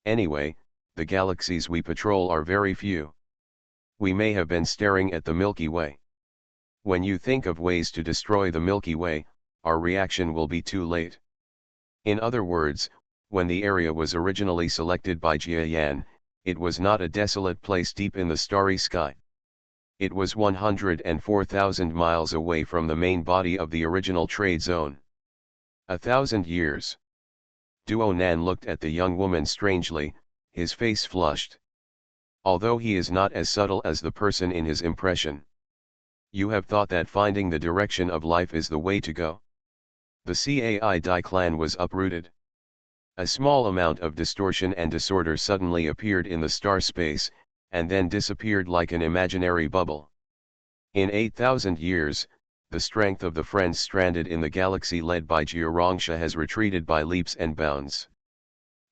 Anyway, the galaxies we patrol are very few. We may have been staring at the Milky Way. When you think of ways to destroy the Milky Way, our reaction will be too late. In other words, when the area was originally selected by Jiayan, it was not a desolate place deep in the starry sky. It was 104,000 miles away from the main body of the original trade zone. 1,000 years. Duo Nan looked at the young woman strangely, his face flushed. Although he is not as subtle as the person in his impression. You have thought that finding the direction of life is the way to go. The Cai Dai clan was uprooted. A small amount of distortion and disorder suddenly appeared in the star space, and then disappeared like an imaginary bubble. In 8,000 years, the strength of the friends stranded in the galaxy led by Jirongsha has retreated by leaps and bounds.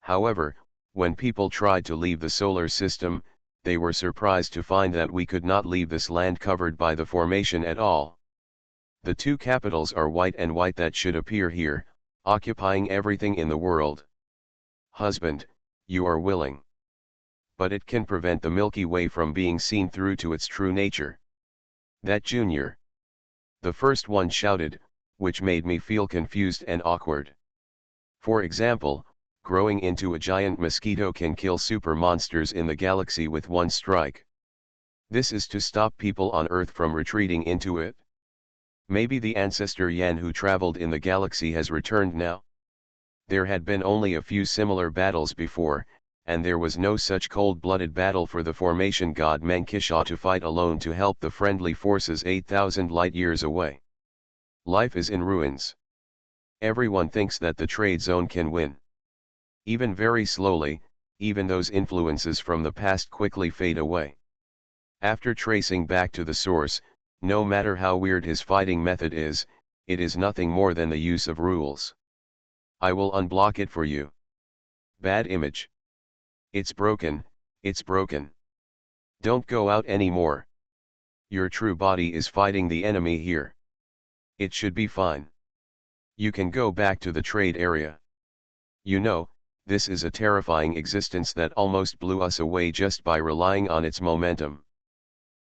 However, when people tried to leave the solar system, they were surprised to find that we could not leave this land covered by the formation at all. The two capitals are white and white that should appear here, occupying everything in the world. Husband, you are willing. But it can prevent the Milky Way from being seen through to its true nature. That Junior. The first one shouted, which made me feel confused and awkward. For example, growing into a giant mosquito can kill super monsters in the galaxy with one strike. This is to stop people on Earth from retreating into it. Maybe the ancestor Yan who traveled in the galaxy has returned now. There had been only a few similar battles before, and there was no such cold-blooded battle for the formation god Menkisha to fight alone to help the friendly forces 8,000 light-years away. Life is in ruins. Everyone thinks that the trade zone can win. Even very slowly, even those influences from the past quickly fade away. After tracing back to the source, no matter how weird his fighting method is, it is nothing more than the use of rules. I will unblock it for you. Bad image. It's broken, it's broken. Don't go out anymore. Your true body is fighting the enemy here. It should be fine. You can go back to the trade area. You know, this is a terrifying existence that almost blew us away just by relying on its momentum.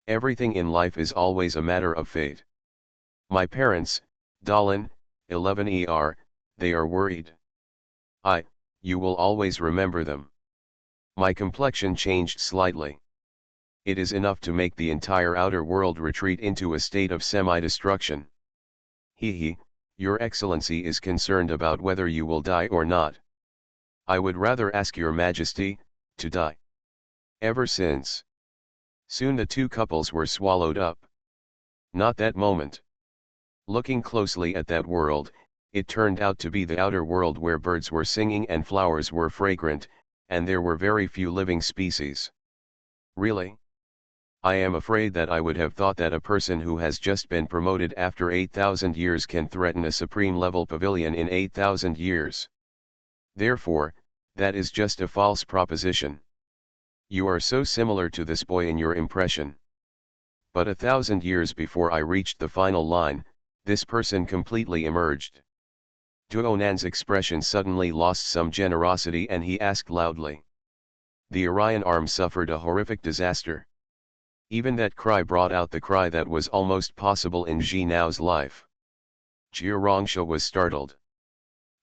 Everything in life is always a matter of fate. My parents, Dallin, 11 they are worried. You will always remember them. My complexion changed slightly. It is enough to make the entire outer world retreat into a state of semi-destruction. Your Excellency is concerned about whether you will die or not. I would rather ask your Majesty, to die. Ever since. Soon the two couples were swallowed up. Not that moment. Looking closely at that world, it turned out to be the outer world where birds were singing and flowers were fragrant, and there were very few living species. Really? I am afraid that I would have thought that a person who has just been promoted after 8,000 years can threaten a supreme level pavilion in 8,000 years. Therefore, that is just a false proposition. You are so similar to this boy in your impression. But 1,000 years before I reached the final line, this person completely emerged. Duonan's expression suddenly lost some generosity and he asked loudly. The Orion arm suffered a horrific disaster. Even that cry brought out the cry that was almost possible in Ji Nao's life. Jia Rongsha was startled.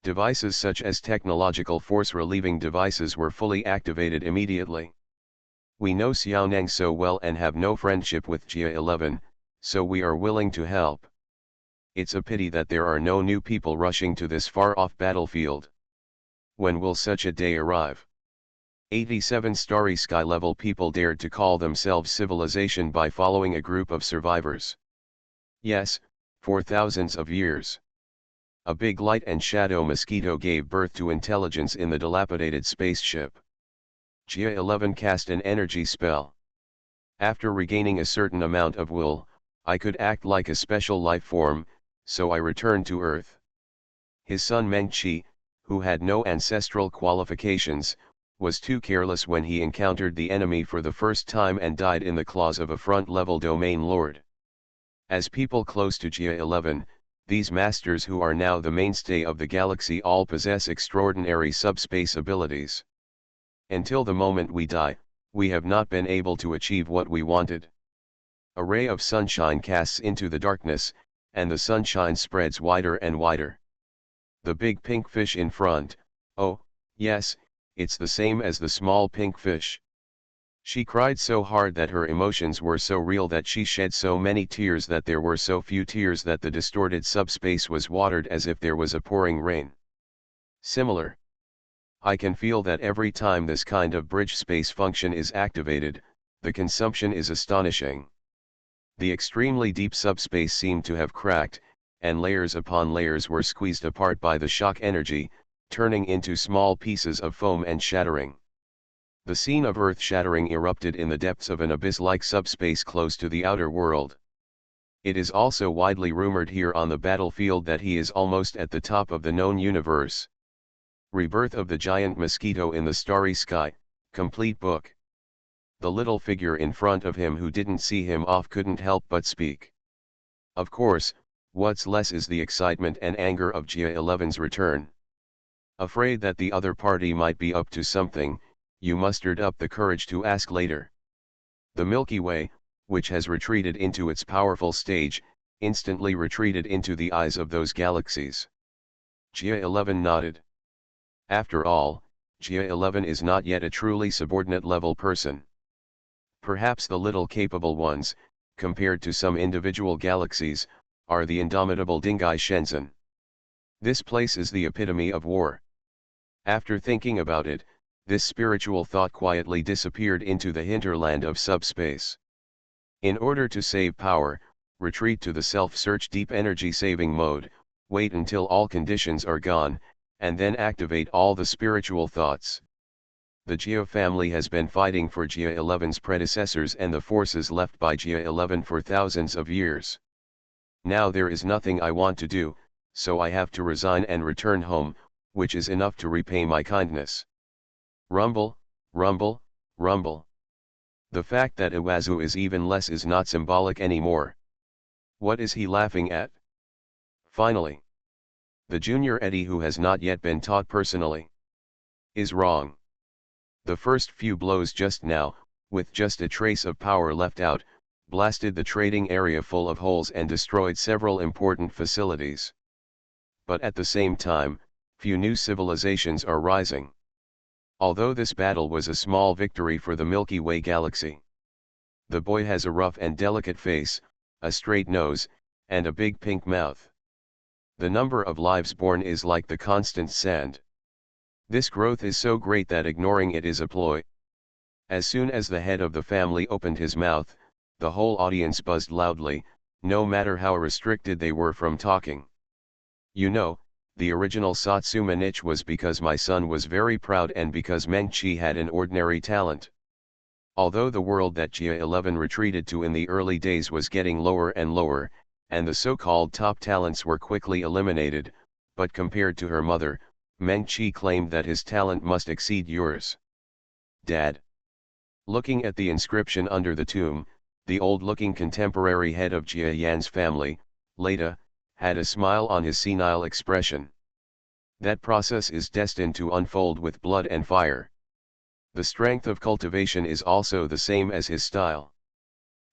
Devices such as technological force-relieving devices were fully activated immediately. We know Xiaoneng so well and have no friendship with Jia 11, so we are willing to help. It's a pity that there are no new people rushing to this far-off battlefield. When will such a day arrive? 87 Starry Sky level people dared to call themselves civilization by following a group of survivors. Yes, for thousands of years. A big light and shadow mosquito gave birth to intelligence in the dilapidated spaceship. Jia 11 cast an energy spell. After regaining a certain amount of will, I could act like a special life form, so I returned to Earth. His son Meng Qi, who had no ancestral qualifications, was too careless when he encountered the enemy for the first time and died in the claws of a front-level domain lord. As people close to Jia 11, these masters who are now the mainstay of the galaxy all possess extraordinary subspace abilities. Until the moment we die, we have not been able to achieve what we wanted. A ray of sunshine casts into the darkness, and the sunshine spreads wider and wider. The big pink fish in front, oh, yes, it's the same as the small pink fish. She cried so hard that her emotions were so real that she shed so many tears that there were so few tears that the distorted subspace was watered as if there was a pouring rain. Similar. I can feel that every time this kind of bridge space function is activated, the consumption is astonishing. The extremely deep subspace seemed to have cracked, and layers upon layers were squeezed apart by the shock energy, turning into small pieces of foam and shattering. The scene of Earth shattering erupted in the depths of an abyss-like subspace close to the outer world. It is also widely rumored here on the battlefield that he is almost at the top of the known universe. Rebirth of the Giant Mosquito in the Starry Sky, complete book. The little figure in front of him who didn't see him off couldn't help but speak. Of course, what's less is the excitement and anger of Jia 11's return. Afraid that the other party might be up to something, you mustered up the courage to ask later. The Milky Way, which has retreated into its powerful stage, instantly retreated into the eyes of those galaxies. Jia 11 nodded. After all, Jia 11 is not yet a truly subordinate level person. Perhaps the little capable ones, compared to some individual galaxies, are the indomitable Dingai Shenzhen. This place is the epitome of war. After thinking about it, this spiritual thought quietly disappeared into the hinterland of subspace. In order to save power, retreat to the self-search deep energy saving mode, wait until all conditions are gone, and then activate all the spiritual thoughts. The Jia family has been fighting for Jia 11's predecessors and the forces left by Jia 11 for thousands of years. Now there is nothing I want to do, so I have to resign and return home, which is enough to repay my kindness. Rumble, rumble, rumble. The fact that Iwazu is even less is not symbolic anymore. What is he laughing at? Finally, the junior Eddie, who has not yet been taught personally, is wrong. The first few blows just now, with just a trace of power left out, blasted the trading area full of holes and destroyed several important facilities. But at the same time, few new civilizations are rising. Although this battle was a small victory for the Milky Way galaxy. The boy has a rough and delicate face, a straight nose, and a big pink mouth. The number of lives born is like the constant sand. This growth is so great that ignoring it is a ploy. As soon as the head of the family opened his mouth, the whole audience buzzed loudly, no matter how restricted they were from talking. You know, the original Satsuma niche was because my son was very proud and because Meng-Chi had an ordinary talent. Although the world that Jia 11 retreated to in the early days was getting lower and lower, and the so-called top talents were quickly eliminated, but compared to her mother, Meng-Chi claimed that his talent must exceed yours. Dad. Looking at the inscription under the tomb, the old-looking contemporary head of Jia Yan's family, Leda, had a smile on his senile expression. That process is destined to unfold with blood and fire. The strength of cultivation is also the same as his style.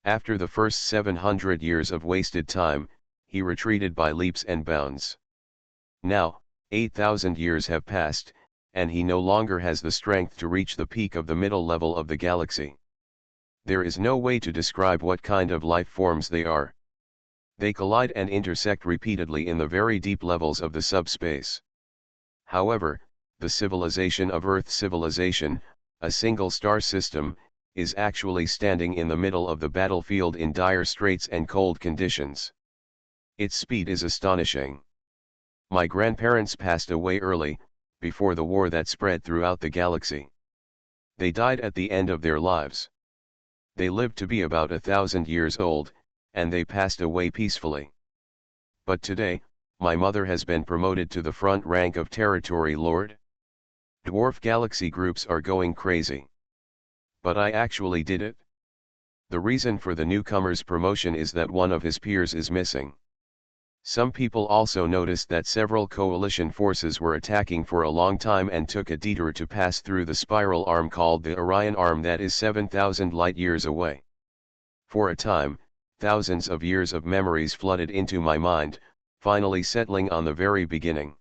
After the first 700 years of wasted time, he retreated by leaps and bounds. Now, 8,000 years have passed, and he no longer has the strength to reach the peak of the middle level of the galaxy. There is no way to describe what kind of life forms they are. They collide and intersect repeatedly in the very deep levels of the subspace. However, the civilization of Earth civilization, a single star system, is actually standing in the middle of the battlefield in dire straits and cold conditions. Its speed is astonishing. My grandparents passed away early, before the war that spread throughout the galaxy. They died at the end of their lives. They lived to be about 1,000 years old, and they passed away peacefully. But today, my mother has been promoted to the front rank of territory lord. Dwarf galaxy groups are going crazy. But I actually did it. The reason for the newcomer's promotion is that one of his peers is missing. Some people also noticed that several coalition forces were attacking for a long time and took a detour to pass through the spiral arm called the Orion arm that is 7,000 light-years away. For a time, thousands of years of memories flooded into my mind, finally settling on the very beginning.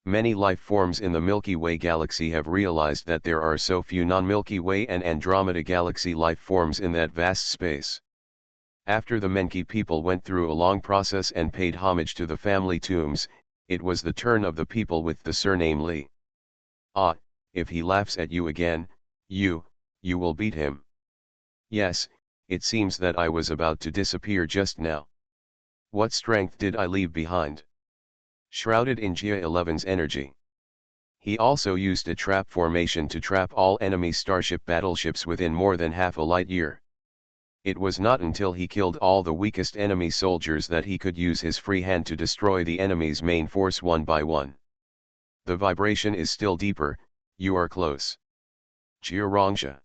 Many life forms in the Milky Way galaxy have realized that there are so few non-Milky Way and Andromeda galaxy life forms in that vast space. After the Menki people went through a long process and paid homage to the family tombs, it was the turn of the people with the surname Li. Ah, if he laughs at you again, you will beat him. Yes, it seems that I was about to disappear just now. What strength did I leave behind? Shrouded in Jia 11's energy. He also used a trap formation to trap all enemy starship battleships within more than half a light year. It was not until he killed all the weakest enemy soldiers that he could use his free hand to destroy the enemy's main force one by one. The vibration is still deeper, you are close. Jia Rongsha.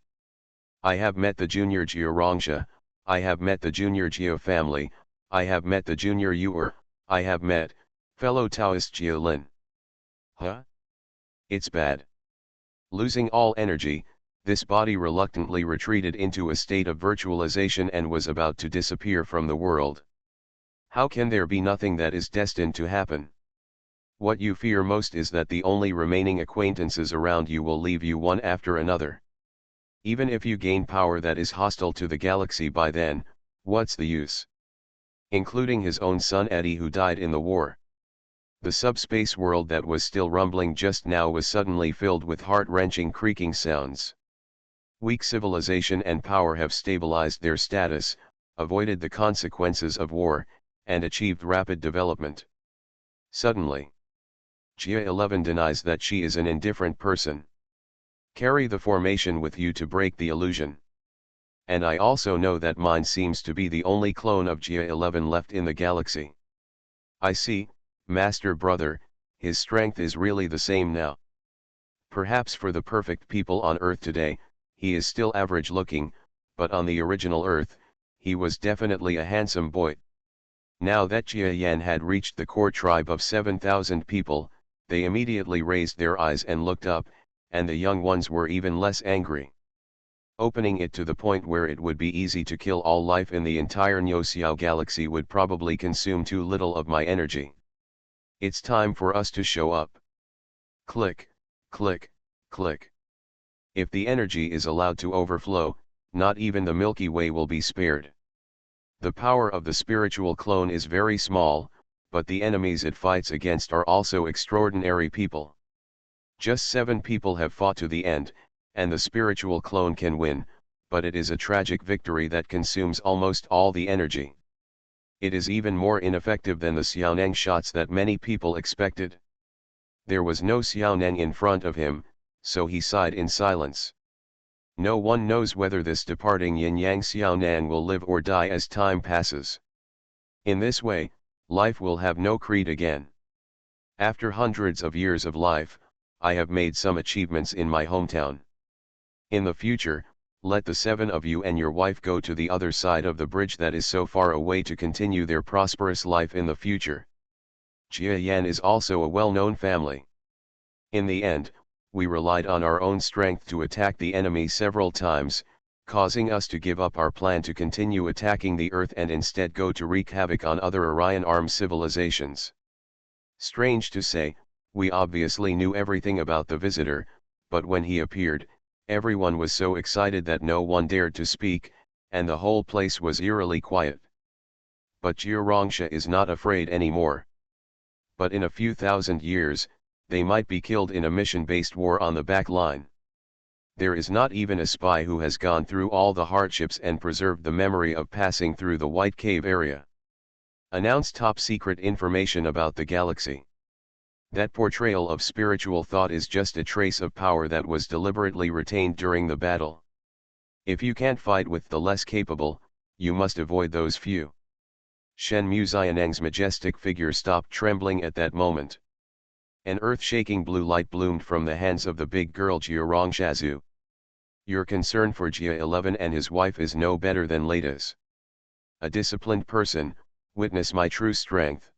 I have met the junior Jia Rongsha, I have met the junior Jia family, I have met the junior Yuer, I have met, fellow Taoist Jia Lin. Huh? It's bad. Losing all energy, this body reluctantly retreated into a state of virtualization and was about to disappear from the world. How can there be nothing that is destined to happen? What you fear most is that the only remaining acquaintances around you will leave you one after another. Even if you gain power that is hostile to the galaxy by then, what's the use? Including his own son Eddie, who died in the war. The subspace world that was still rumbling just now was suddenly filled with heart-wrenching creaking sounds. Weak civilization and power have stabilized their status, avoided the consequences of war, and achieved rapid development. Suddenly, Jia 11 denies that she is an indifferent person. Carry the formation with you to break the illusion. And I also know that mine seems to be the only clone of Jia 11 left in the galaxy. I see, Master Brother, his strength is really the same now. Perhaps for the perfect people on Earth today, he is still average looking, but on the original Earth, he was definitely a handsome boy. Now that Jia Yan had reached the core tribe of 7,000 people, they immediately raised their eyes and looked up, and the young ones were even less angry. Opening it to the point where it would be easy to kill all life in the entire Nyoxiao galaxy would probably consume too little of my energy. It's time for us to show up. Click, click, click. If the energy is allowed to overflow, not even the Milky Way will be spared. The power of the spiritual clone is very small, but the enemies it fights against are also extraordinary people. Just 7 people have fought to the end, and the spiritual clone can win, but it is a tragic victory that consumes almost all the energy. It is even more ineffective than the Xiaoneng shots that many people expected. There was no Xiaoneng in front of him, so he sighed in silence. No one knows whether this departing yin-yang Xiaonan will live or die as time passes. In this way, life will have no creed again. After hundreds of years of life, I have made some achievements in my hometown. In the future, let the 7 of you and your wife go to the other side of the bridge that is so far away to continue their prosperous life in the future. Jia Yan is also a well-known family. In the end, we relied on our own strength to attack the enemy several times, causing us to give up our plan to continue attacking the Earth and instead go to wreak havoc on other Orion-armed civilizations. Strange to say, we obviously knew everything about the visitor, but when he appeared, everyone was so excited that no one dared to speak, and the whole place was eerily quiet. But Jia Rongsha is not afraid anymore. But in a few thousand years, they might be killed in a mission-based war on the back line. There is not even a spy who has gone through all the hardships and preserved the memory of passing through the White Cave area. Announce top-secret information about the galaxy. That portrayal of spiritual thought is just a trace of power that was deliberately retained during the battle. If you can't fight with the less capable, you must avoid those few. Shen Muzianeng's majestic figure stopped trembling at that moment. An earth-shaking blue light bloomed from the hands of the big girl Jia Rongshazu. Your concern for Jia 11 and his wife is no better than Lada's. A disciplined person, witness my true strength.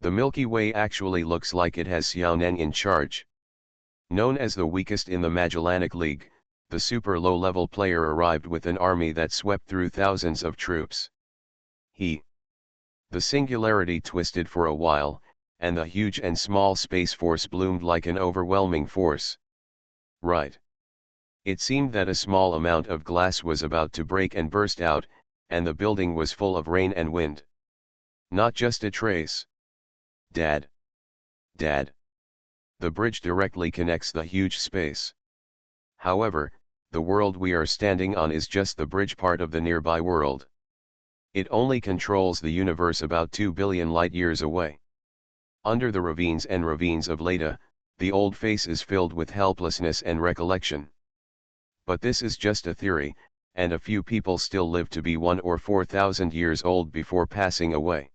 The Milky Way actually looks like it has Xiaoneng in charge. Known as the weakest in the Magellanic League, the super low-level player arrived with an army that swept through thousands of troops. The singularity twisted for a while, and the huge and small space force bloomed like an overwhelming force. Right. It seemed that a small amount of glass was about to break and burst out, and the building was full of rain and wind. Not just a trace. Dad. Dad. The bridge directly connects the huge space. However, the world we are standing on is just the bridge part of the nearby world. It only controls the universe about 2 billion light-years away. Under the ravines and ravines of Leda, the old face is filled with helplessness and recollection. But this is just a theory, and a few people still live to be 1 or 4,000 years old before passing away.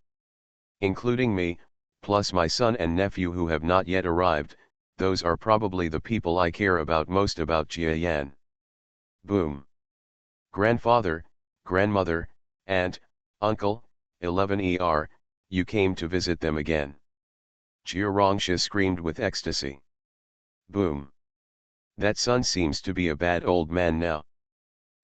Including me, plus my son and nephew who have not yet arrived, those are probably the people I care about most about Jia Yan. Boom. Grandfather, grandmother, aunt, uncle, 11ER, you came to visit them again. Jia Rongsha screamed with ecstasy. Boom. That son seems to be a bad old man now.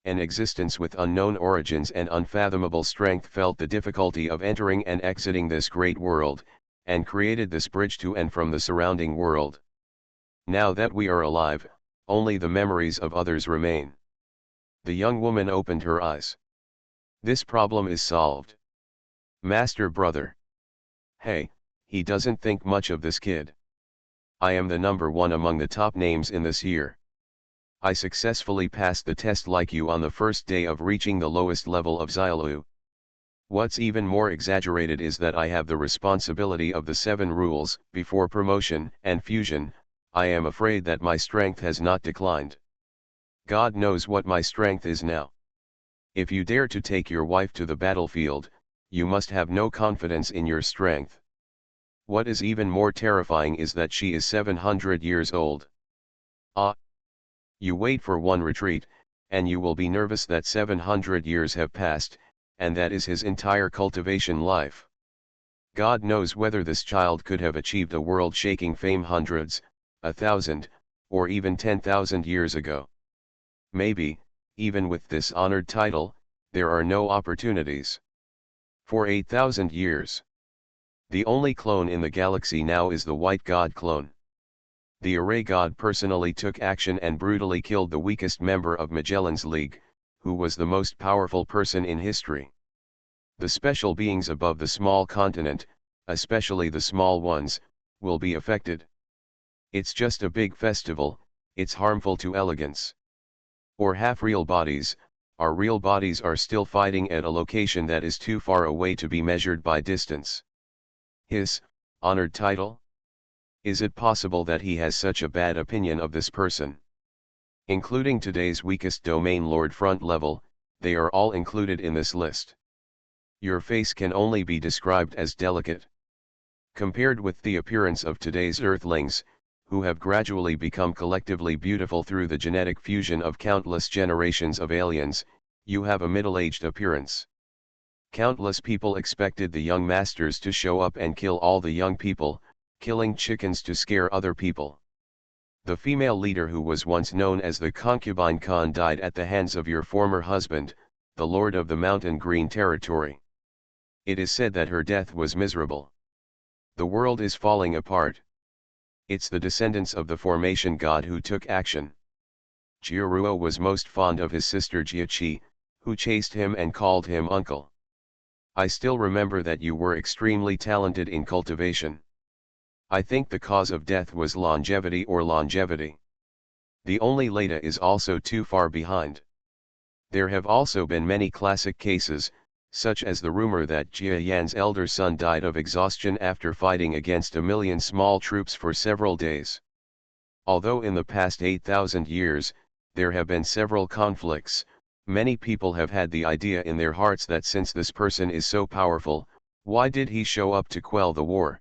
An existence with unknown origins and unfathomable strength felt the difficulty of entering and exiting this great world, and created this bridge to and from the surrounding world. Now that we are alive, only the memories of others remain. The young woman opened her eyes. This problem is solved. Master brother. Hey, he doesn't think much of this kid. I am the number 1 among the top names in this year. I successfully passed the test like you on the first day of reaching the lowest level of Xiaolu. What's even more exaggerated is that I have the responsibility of the 7 rules. Before promotion and fusion, I am afraid that my strength has not declined. God knows what my strength is now. If you dare to take your wife to the battlefield, you must have no confidence in your strength. What is even more terrifying is that she is 700 years old. Ah! You wait for one retreat, and you will be nervous that 700 years have passed, and that is his entire cultivation life. God knows whether this child could have achieved a world-shaking fame hundreds, 1,000, or even 10,000 years ago. Maybe, even with this honored title, there are no opportunities. For 8,000 years. The only clone in the galaxy now is the White God clone. The Array God personally took action and brutally killed the weakest member of Magellan's League, who was the most powerful person in history. The special beings above the small continent, especially the small ones, will be affected. It's just a big festival, it's harmful to elegance. Or half-real bodies, our real bodies are still fighting at a location that is too far away to be measured by distance. His honored title? Is it possible that he has such a bad opinion of this person? Including today's weakest domain lord front level, they are all included in this list. Your face can only be described as delicate. Compared with the appearance of today's earthlings, who have gradually become collectively beautiful through the genetic fusion of countless generations of aliens, you have a middle-aged appearance. Countless people expected the young masters to show up and kill all the young people, killing chickens to scare other people. The female leader who was once known as the concubine Khan died at the hands of your former husband, the lord of the Mountain Green Territory. It is said that her death was miserable. The world is falling apart. It's the descendants of the formation god who took action. Jiaruo was most fond of his sister Jiaqi, who chased him and called him uncle. I still remember that you were extremely talented in cultivation. I think the cause of death was longevity or longevity. The only Leda is also too far behind. There have also been many classic cases, such as the rumor that Jia Yan's elder son died of exhaustion after fighting against 1 million small troops for several days. Although in the past 8,000 years, there have been several conflicts, many people have had the idea in their hearts that since this person is so powerful, why did he show up to quell the war?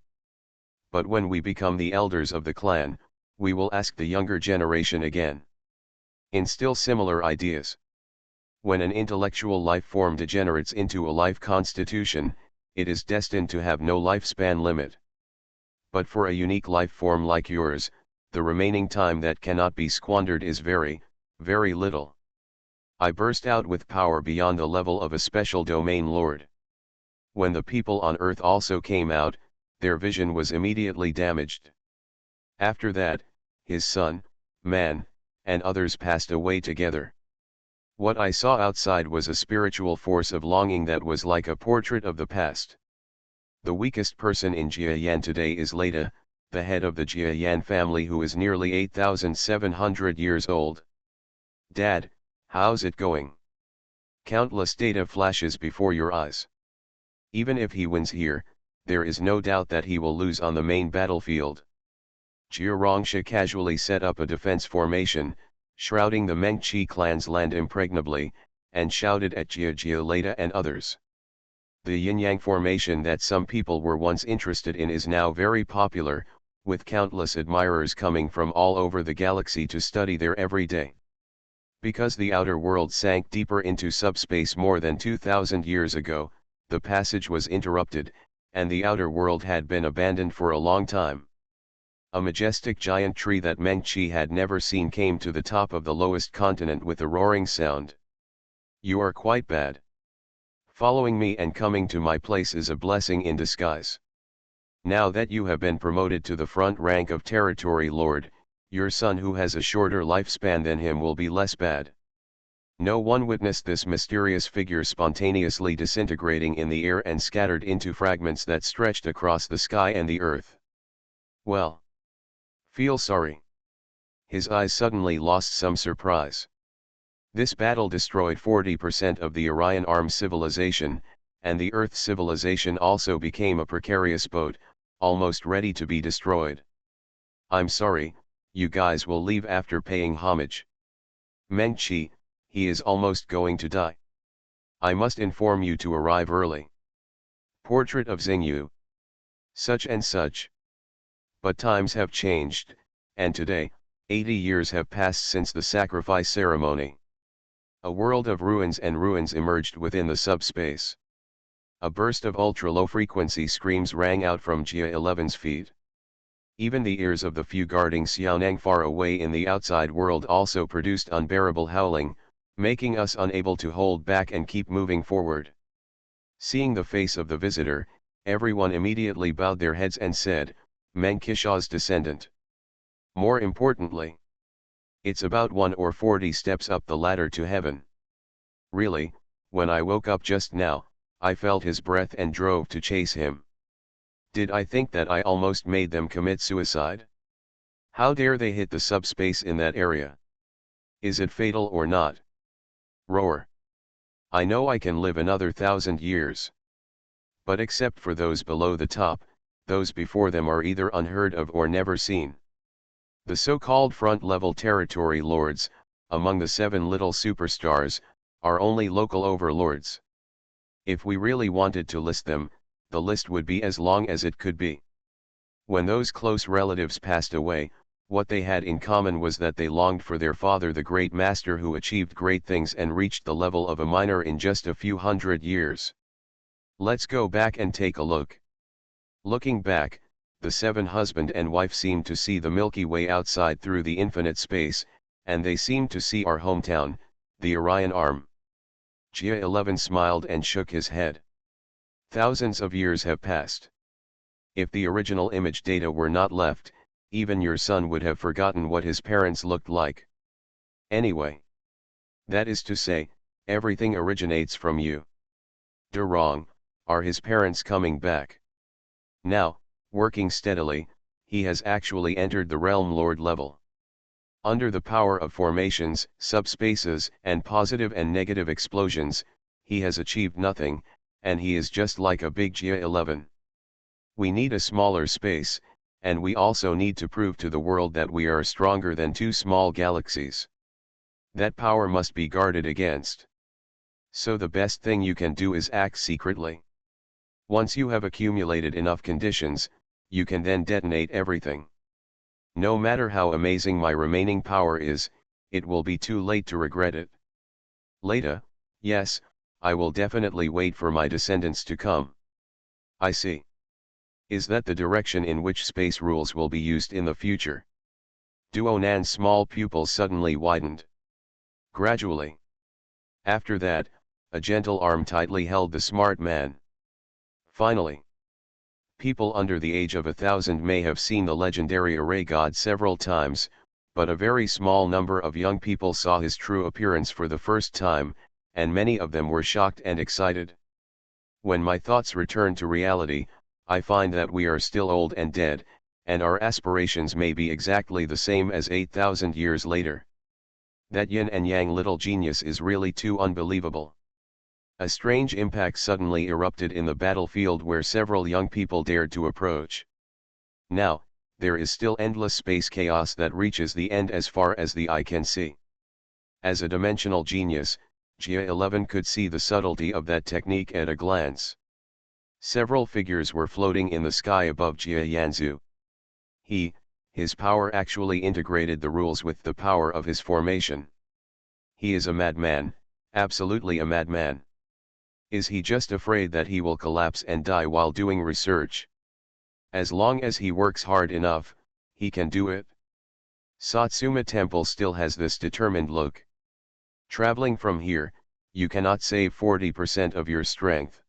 But when we become the elders of the clan, we will ask the younger generation again. Instill similar ideas. When an intellectual life form degenerates into a life constitution, it is destined to have no lifespan limit. But for a unique life form like yours, the remaining time that cannot be squandered is very, very little. I burst out with power beyond the level of a special domain lord. When the people on Earth also came out, their vision was immediately damaged. After that, his son, man, and others passed away together. What I saw outside was a spiritual force of longing that was like a portrait of the past. The weakest person in Jia Yan today is Leda, the head of the Jia Yan family, who is nearly 8,700 years old. Dad, how's it going? Countless data flashes before your eyes. Even if he wins here, there is no doubt that he will lose on the main battlefield. Jia Rongsha casually set up a defense formation, shrouding the Mengqi clan's land impregnably, and shouted at Jia Leda and others. The yin-yang formation that some people were once interested in is now very popular, with countless admirers coming from all over the galaxy to study there every day. Because the outer world sank deeper into subspace more than 2,000 years ago, the passage was interrupted, and the outer world had been abandoned for a long time. A majestic giant tree that Mengqi had never seen came to the top of the lowest continent with a roaring sound. You are quite bad. Following me and coming to my place is a blessing in disguise. Now that you have been promoted to the front rank of Territory Lord, your son who has a shorter lifespan than him will be less bad. No one witnessed this mysterious figure spontaneously disintegrating in the air and scattered into fragments that stretched across the sky and the earth. Well. Feel sorry. His eyes suddenly lost some surprise. This battle destroyed 40% of the Orion Arm civilization, and the Earth civilization also became a precarious boat, almost ready to be destroyed. I'm sorry, you guys will leave after paying homage. Mengqi, he is almost going to die. I must inform you to arrive early. Portrait of Xingyu. Such and such. But times have changed, and today, 80 years have passed since the sacrifice ceremony. A world of ruins and ruins emerged within the subspace. A burst of ultra-low frequency screams rang out from Jia 11's feet. Even the ears of the few guarding Xiaonang far away in the outside world also produced unbearable howling, making us unable to hold back and keep moving forward. Seeing the face of the visitor, everyone immediately bowed their heads and said, Menkisha's descendant. More importantly, it's about 140 steps up the ladder to heaven. Really, when I woke up just now, I felt his breath and drove to chase him. Did I think that I almost made them commit suicide? How dare they hit the subspace in that area? Is it fatal or not? Roar. I know I can live another 1,000 years. But except for those below the top, those before them are either unheard of or never seen. The so-called front-level territory lords, among the 7 little superstars, are only local overlords. If we really wanted to list them, the list would be as long as it could be. When those close relatives passed away, what they had in common was that they longed for their father, the great master who achieved great things and reached the level of a minor in just a few hundred years. Let's go back and take a look. Looking back, the 7 husband and wife seemed to see the Milky Way outside through the infinite space, and they seemed to see our hometown, the Orion Arm. Jia 11 smiled and shook his head. Thousands of years have passed. If the original image data were not left, even your son would have forgotten what his parents looked like. Anyway. That is to say, everything originates from you. Wrong, are his parents coming back? Now, working steadily, he has actually entered the realm lord level. Under the power of formations, subspaces, and positive and negative explosions, he has achieved nothing, and he is just like a big Jia 11. We need a smaller space, and we also need to prove to the world that we are stronger than 2 small galaxies. That power must be guarded against. So the best thing you can do is act secretly. Once you have accumulated enough conditions, you can then detonate everything. No matter how amazing my remaining power is, it will be too late to regret it. Later, yes, I will definitely wait for my descendants to come. I see. Is that the direction in which space rules will be used in the future? Duo Nan's small pupils suddenly widened. Gradually. After that, a gentle arm tightly held the smart man. Finally. People under the age of 1,000 may have seen the legendary array god several times, but a very small number of young people saw his true appearance for the first time, and many of them were shocked and excited. When my thoughts return to reality, I find that we are still old and dead, and our aspirations may be exactly the same as 8,000 years later. That yin and yang little genius is really too unbelievable. A strange impact suddenly erupted in the battlefield where several young people dared to approach. Now, there is still endless space chaos that reaches the end as far as the eye can see. As a dimensional genius, Jia 11 could see the subtlety of that technique at a glance. Several figures were floating in the sky above Jia Yanzu. His power actually integrated the rules with the power of his formation. He is a madman, absolutely a madman. Is he just afraid that he will collapse and die while doing research? As long as he works hard enough, he can do it. Satsuma Temple still has this determined look. Traveling from here, you cannot save 40% of your strength.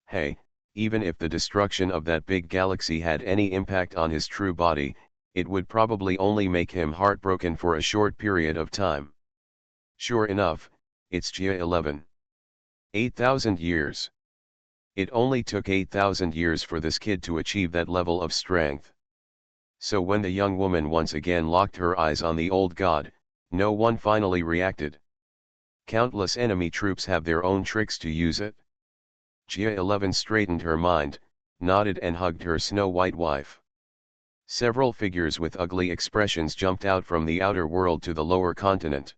Hey, even if the destruction of that big galaxy had any impact on his true body, it would probably only make him heartbroken for a short period of time. Sure enough, it's Jia 11. 8,000 years. It only took 8,000 years for this kid to achieve that level of strength. So when the young woman once again locked her eyes on the old god, no one finally reacted. Countless enemy troops have their own tricks to use it. Jia 11 straightened her mind, nodded and hugged her snow-white wife. Several figures with ugly expressions jumped out from the outer world to the lower continent.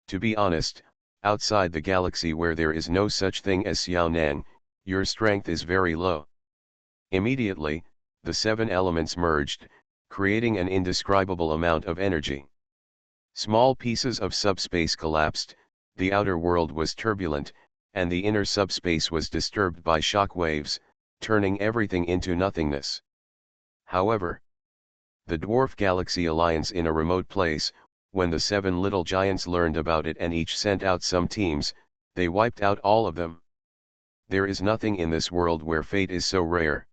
To be honest, outside the galaxy where there is no such thing as Xiaonan, your strength is very low. Immediately, the 7 elements merged, creating an indescribable amount of energy. Small pieces of subspace collapsed, The outer world was turbulent, and the inner subspace was disturbed by shock waves, turning everything into nothingness. However, the dwarf galaxy alliance in a remote place, when the seven little giants learned about it and each sent out some teams, they wiped out all of them. There is nothing in this world where fate is so rare.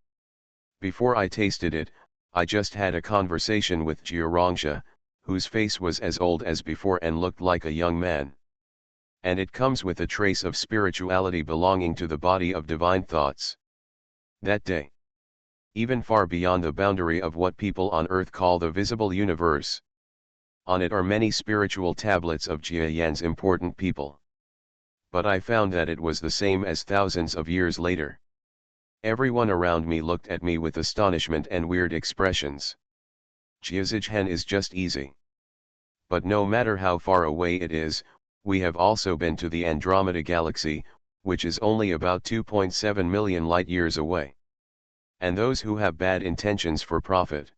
Before I tasted it, I just had a conversation with Jiarangsha, whose face was as old as before and looked like a young man. And it comes with a trace of spirituality belonging to the body of divine thoughts. That day, even far beyond the boundary of what people on earth call the visible universe. On it are many spiritual tablets of Jia Yan's important people. But I found that it was the same as thousands of years later. Everyone around me looked at me with astonishment and weird expressions. Jiazijhen is just easy. But no matter how far away it is, we have also been to the Andromeda Galaxy, which is only about 2.7 million light-years away. And those who have bad intentions for profit.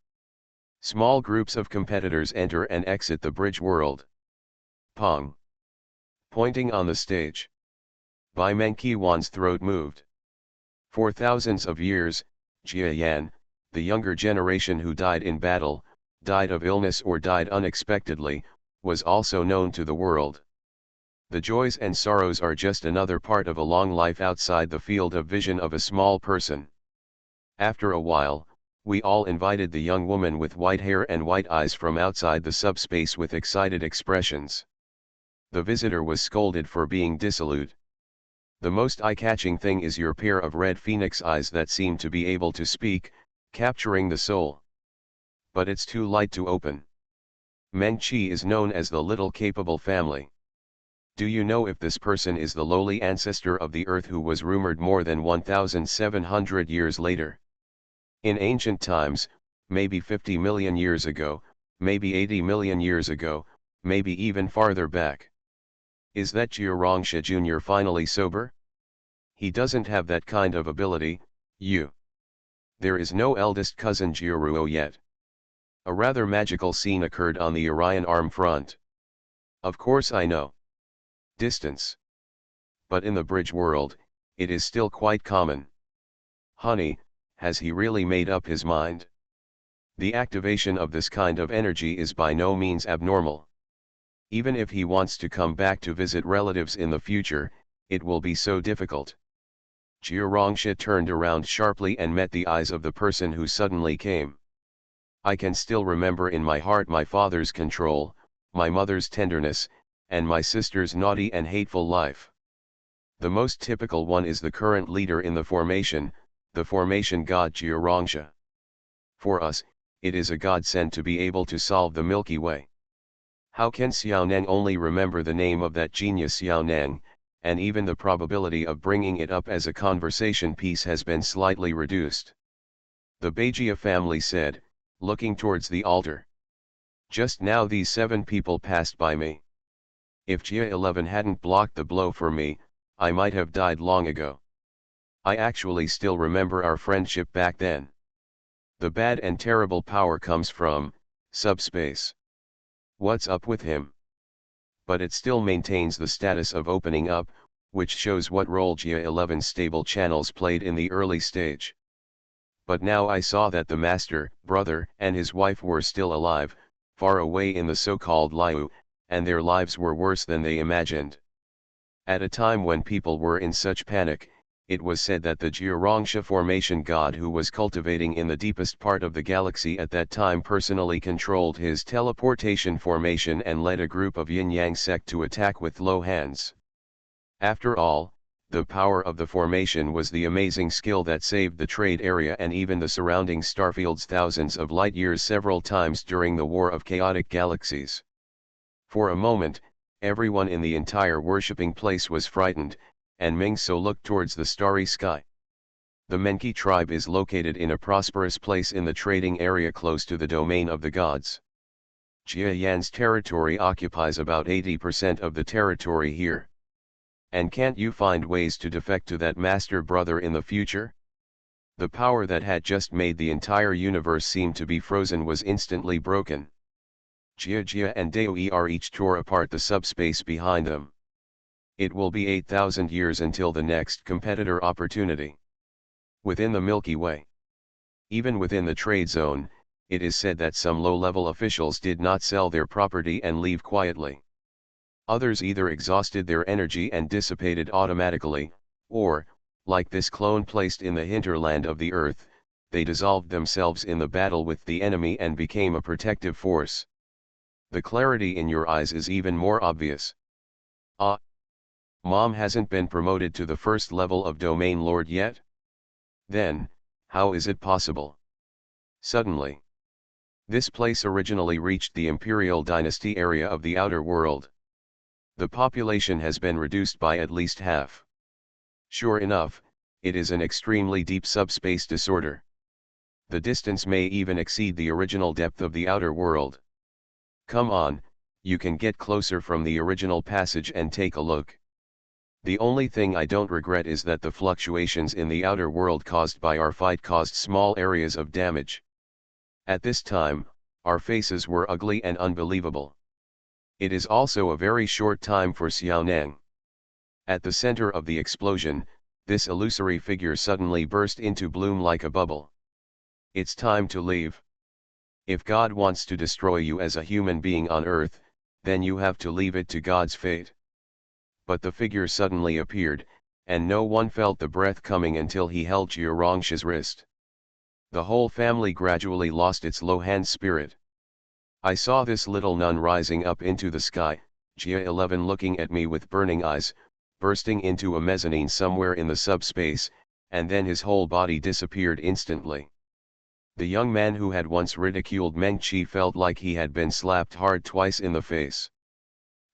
Small groups of competitors enter and exit the bridge world. Pong. Pointing on the stage. Bai Menqi Wan's throat moved. For thousands of years, Jia Yan, the younger generation who died in battle, died of illness or died unexpectedly, was also known to the world. The joys and sorrows are just another part of a long life outside the field of vision of a small person. After a while, we all invited the young woman with white hair and white eyes from outside the subspace with excited expressions. The visitor was scolded for being dissolute. The most eye-catching thing is your pair of red phoenix eyes that seem to be able to speak, capturing the soul. But it's too light to open. Meng Qi is known as the little capable family. Do you know if this person is the lowly ancestor of the earth who was rumored more than 1,700 years later? In ancient times, maybe 50 million years ago, maybe 80 million years ago, maybe even farther back. Is that Jiarangsha Jr. finally sober? He doesn't have that kind of ability, There is no eldest cousin Jiaruo yet. A rather magical scene occurred on the Orion arm front. Of course I know. Distance. But in the bridge world, it is still quite common. Honey, has he really made up his mind? The activation of this kind of energy is by no means abnormal. Even if he wants to come back to visit relatives in the future, it will be so difficult. Jiarangsha turned around sharply and met the eyes of the person who suddenly came. I can still remember in my heart my father's control, my mother's tenderness, and my sister's naughty and hateful life. The most typical one is the current leader in the formation god Jiarangsha. For us, it is a godsend to be able to solve the Milky Way. How can Xiaoneng only remember the name of that genius Xiaoneng, and even the probability of bringing it up as a conversation piece has been slightly reduced. The Beijia family said, looking towards the altar. Just now these 7 people passed by me. If Jia 11 hadn't blocked the blow for me, I might have died long ago. I actually still remember our friendship back then. The bad and terrible power comes from subspace. What's up with him? But it still maintains the status of opening up, which shows what role Jia 11's stable channels played in the early stage. But now I saw that the master, brother, and his wife were still alive, far away in the so-called Liu, and their lives were worse than they imagined. At a time when people were in such panic, it was said that the Jiarangsha formation god who was cultivating in the deepest part of the galaxy at that time personally controlled his teleportation formation and led a group of yin-yang sect to attack with low hands. After all, the power of the formation was the amazing skill that saved the trade area and even the surrounding starfields thousands of light-years several times during the War of Chaotic Galaxies. For a moment, everyone in the entire worshipping place was frightened, and Mingso looked towards the starry sky. The Menqi tribe is located in a prosperous place in the trading area close to the domain of the gods. Jia Yan's territory occupies about 80% of the territory here. And can't you find ways to defect to that master brother in the future? The power that had just made the entire universe seem to be frozen was instantly broken. Jia and Daoi each tore apart the subspace behind them. It will be 8,000 years until the next competitor opportunity. Within the Milky Way. Even within the trade zone, it is said that some low-level officials did not sell their property and leave quietly. Others either exhausted their energy and dissipated automatically, or, like this clone placed in the hinterland of the Earth, they dissolved themselves in the battle with the enemy and became a protective force. The clarity in your eyes is even more obvious. Ah! Mom hasn't been promoted to the first level of Domain Lord yet? Then, how is it possible? Suddenly. This place originally reached the Imperial Dynasty area of the outer world. The population has been reduced by at least half. Sure enough, it is an extremely deep subspace disorder. The distance may even exceed the original depth of the outer world. Come on, you can get closer from the original passage and take a look. The only thing I don't regret is that the fluctuations in the outer world caused by our fight caused small areas of damage. At this time, our faces were ugly and unbelievable. It is also a very short time for Xiaoneng. At the center of the explosion, this illusory figure suddenly burst into bloom like a bubble. It's time to leave. If God wants to destroy you as a human being on earth, then you have to leave it to God's fate. But the figure suddenly appeared, and no one felt the breath coming until he held Jia Rongsha's wrist. The whole family gradually lost its low-hand spirit. I saw this little nun rising up into the sky, Jia 11 looking at me with burning eyes, bursting into a mezzanine somewhere in the subspace, and then his whole body disappeared instantly. The young man who had once ridiculed Meng Qi felt like he had been slapped hard twice in the face.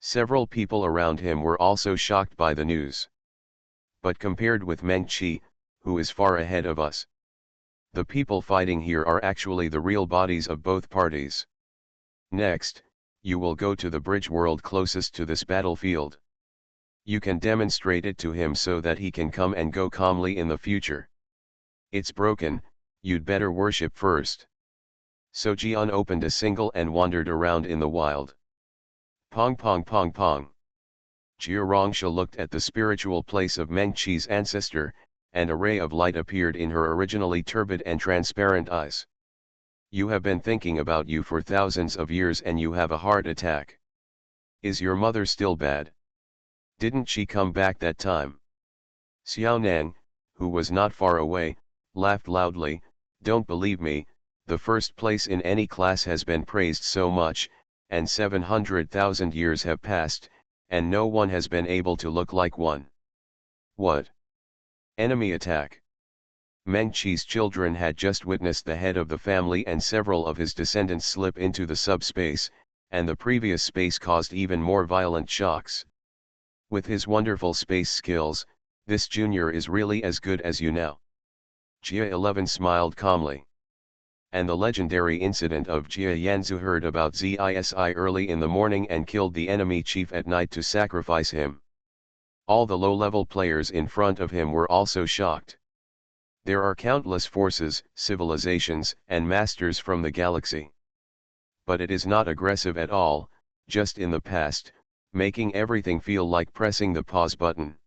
Several people around him were also shocked by the news. But compared with Meng Qi, who is far ahead of us, the people fighting here are actually the real bodies of both parties. Next, you will go to the bridge world closest to this battlefield. You can demonstrate it to him so that he can come and go calmly in the future. It's broken, you'd better worship first. So Jian opened a single and wandered around in the wild. Pong pong pong pong. Jia Rongsha looked at the spiritual place of Meng Qi's ancestor, and a ray of light appeared in her originally turbid and transparent eyes. You have been thinking about you for thousands of years and you have a heart attack. Is your mother still bad? Didn't she come back that time? Xiaoneng, who was not far away, laughed loudly. Don't believe me, the first place in any class has been praised so much, and 700,000 years have passed, and no one has been able to look like one. What? Enemy attack. Meng Qi's children had just witnessed the head of the family and several of his descendants slip into the subspace, and the previous space caused even more violent shocks. With his wonderful space skills, this junior is really as good as you now. Jia 11 smiled calmly. And the legendary incident of Jia Yanzu heard about Zisi early in the morning and killed the enemy chief at night to sacrifice him. All the low-level players in front of him were also shocked. There are countless forces, civilizations, and masters from the galaxy. But it is not aggressive at all, just in the past, making everything feel like pressing the pause button.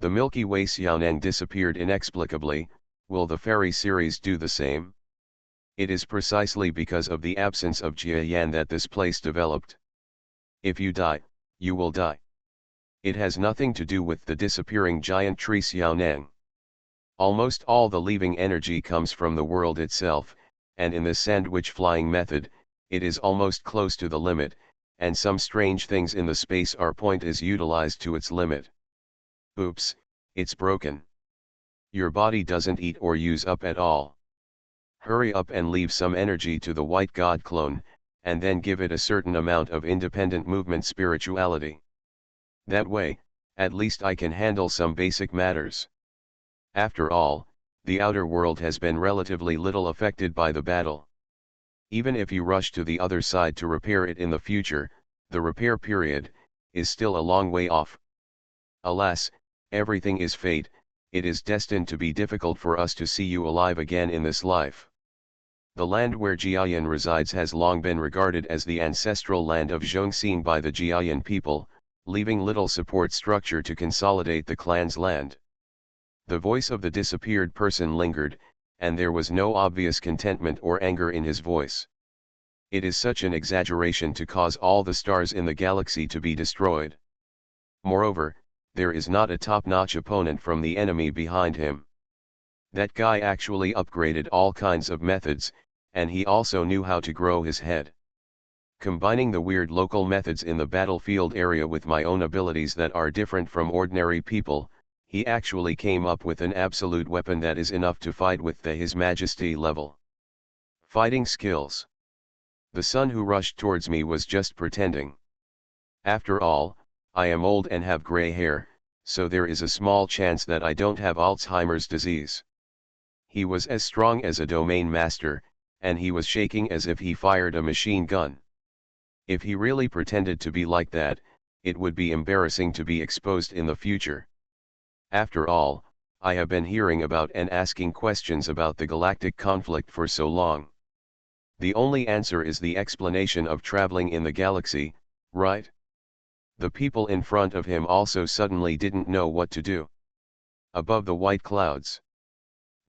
The Milky Way Xiaoneng disappeared inexplicably. Will the fairy series do the same? It is precisely because of the absence of Jia Yan that this place developed. If you die, you will die. It has nothing to do with the disappearing giant tree Xiaoneng. Almost all the leaving energy comes from the world itself, and in this sandwich flying method, it is almost close to the limit, and some strange things in the space our point is utilized to its limit. Oops, it's broken. Your body doesn't eat or use up at all. Hurry up and leave some energy to the white god clone, and then give it a certain amount of independent movement spirituality. That way, at least I can handle some basic matters. After all, the outer world has been relatively little affected by the battle. Even if you rush to the other side to repair it in the future, the repair period is still a long way off. Alas, everything is fate. It is destined to be difficult for us to see you alive again in this life. The land where Jiayan resides has long been regarded as the ancestral land of Zhongxing by the Jiayan people, leaving little support structure to consolidate the clan's land. The voice of the disappeared person lingered, and there was no obvious contentment or anger in his voice. It is such an exaggeration to cause all the stars in the galaxy to be destroyed. Moreover, there is not a top-notch opponent from the enemy behind him. That guy actually upgraded all kinds of methods, and he also knew how to grow his head. Combining the weird local methods in the battlefield area with my own abilities that are different from ordinary people, he actually came up with an absolute weapon that is enough to fight with the His Majesty level. Fighting skills. The son who rushed towards me was just pretending. After all, I am old and have gray hair, so there is a small chance that I don't have Alzheimer's disease. He was as strong as a domain master, and he was shaking as if he fired a machine gun. If he really pretended to be like that, it would be embarrassing to be exposed in the future. After all, I have been hearing about and asking questions about the galactic conflict for so long. The only answer is the explanation of traveling in the galaxy, right? The people in front of him also suddenly didn't know what to do. Above the white clouds.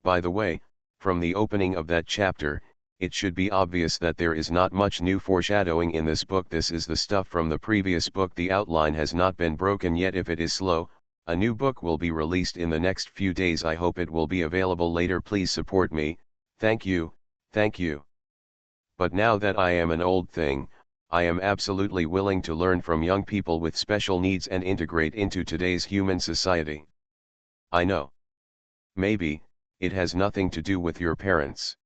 By the way, from the opening of that chapter, it should be obvious that there is not much new foreshadowing in this book. This is the stuff from the previous book. The outline has not been broken yet. If it is slow, a new book will be released in the next few days. I hope it will be available later. Please support me, thank you, thank you. But now that I am an old thing, I am absolutely willing to learn from young people with special needs and integrate into today's human society. I know. Maybe, it has nothing to do with your parents.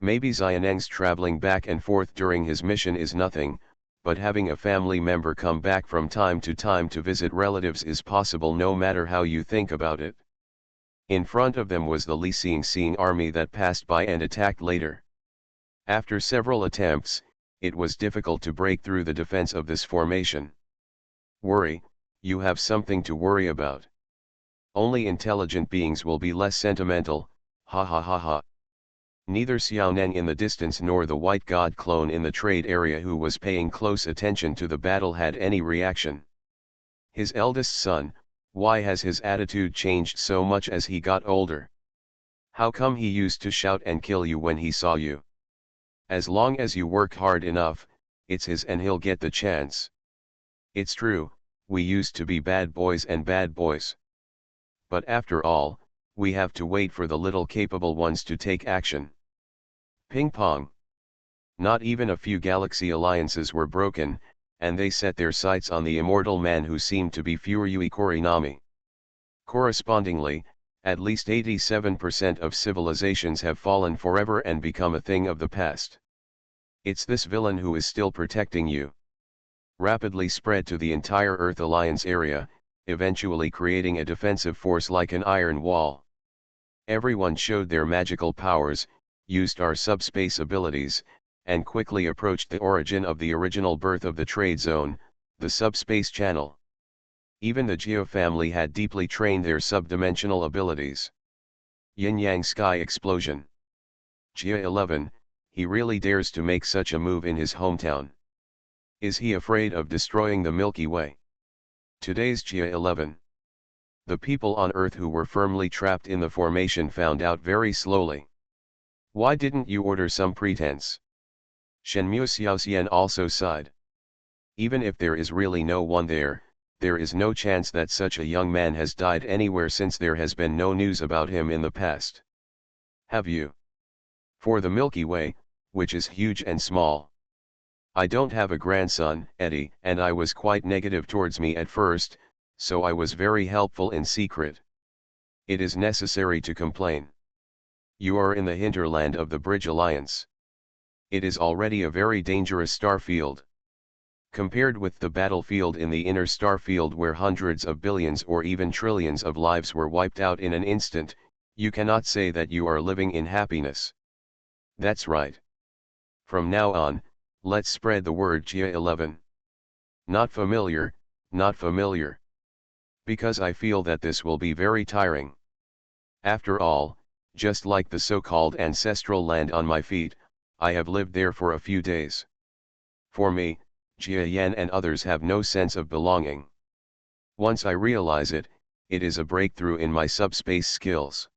Maybe Xianeng's traveling back and forth during his mission is nothing, but having a family member come back from time to visit relatives is possible no matter how you think about it. In front of them was the Li Xing army that passed by and attacked later. After several attempts, it was difficult to break through the defense of this formation. Worry, you have something to worry about. Only intelligent beings will be less sentimental, ha ha ha ha. Neither Xiaoneng in the distance nor the white god clone in the trade area who was paying close attention to the battle had any reaction. His eldest son, why has his attitude changed so much as he got older? How come he used to shout and kill you when he saw you? As long as you work hard enough, it's his and he'll get the chance. It's true, we used to be bad boys and bad boys. But after all, we have to wait for the little capable ones to take action. Ping pong. Not even a few galaxy alliances were broken, and they set their sights on the immortal man who seemed to be Furui Korinami. Correspondingly, at least 87% of civilizations have fallen forever and become a thing of the past. It's this villain who is still protecting you. Rapidly spread to the entire Earth Alliance area, eventually creating a defensive force like an iron wall. Everyone showed their magical powers, used our subspace abilities, and quickly approached the origin of the original birth of the trade zone, the subspace channel. Even the Geo family had deeply trained their subdimensional abilities. Yin-Yang Sky Explosion. Geo 11, he really dares to make such a move in his hometown. Is he afraid of destroying the Milky Way? Today's Geo 11. The people on Earth who were firmly trapped in the formation found out very slowly. Why didn't you order some pretense? Shenmue Xiaoxian also sighed. Even if there is really no one there, there is no chance that such a young man has died anywhere since there has been no news about him in the past. Have you? For the Milky Way, which is huge and small. I don't have a grandson, Eddie, and I was quite negative towards me at first, so I was very helpful in secret. It is necessary to complain. You are in the hinterland of the Bridge Alliance. It is already a very dangerous starfield. Compared with the battlefield in the inner starfield where hundreds of billions or even trillions of lives were wiped out in an instant, you cannot say that you are living in happiness. That's right. From now on, let's spread the word Gia 11. Not familiar, not familiar. Because I feel that this will be very tiring. After all, just like the so-called ancestral land on my feet, I have lived there for a few days. For me, Jia Yan and others have no sense of belonging. Once I realize it, it is a breakthrough in my subspace skills.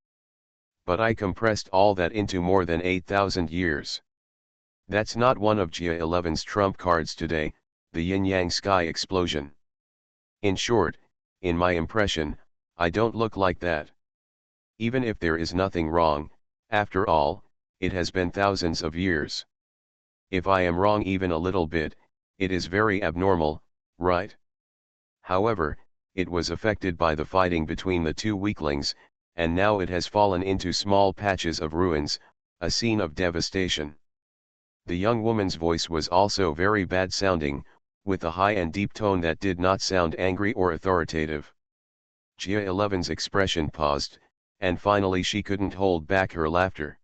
But I compressed all that into more than 8,000 years. That's not one of Jia 11's trump cards today, the yin-yang sky explosion. In short, in my impression, I don't look like that. Even if there is nothing wrong, after all, it has been thousands of years. If I am wrong even a little bit, it is very abnormal, right? However, it was affected by the fighting between the two weaklings, and now it has fallen into small patches of ruins, a scene of devastation. The young woman's voice was also very bad sounding, with a high and deep tone that did not sound angry or authoritative. Jia 11's expression paused, and finally she couldn't hold back her laughter.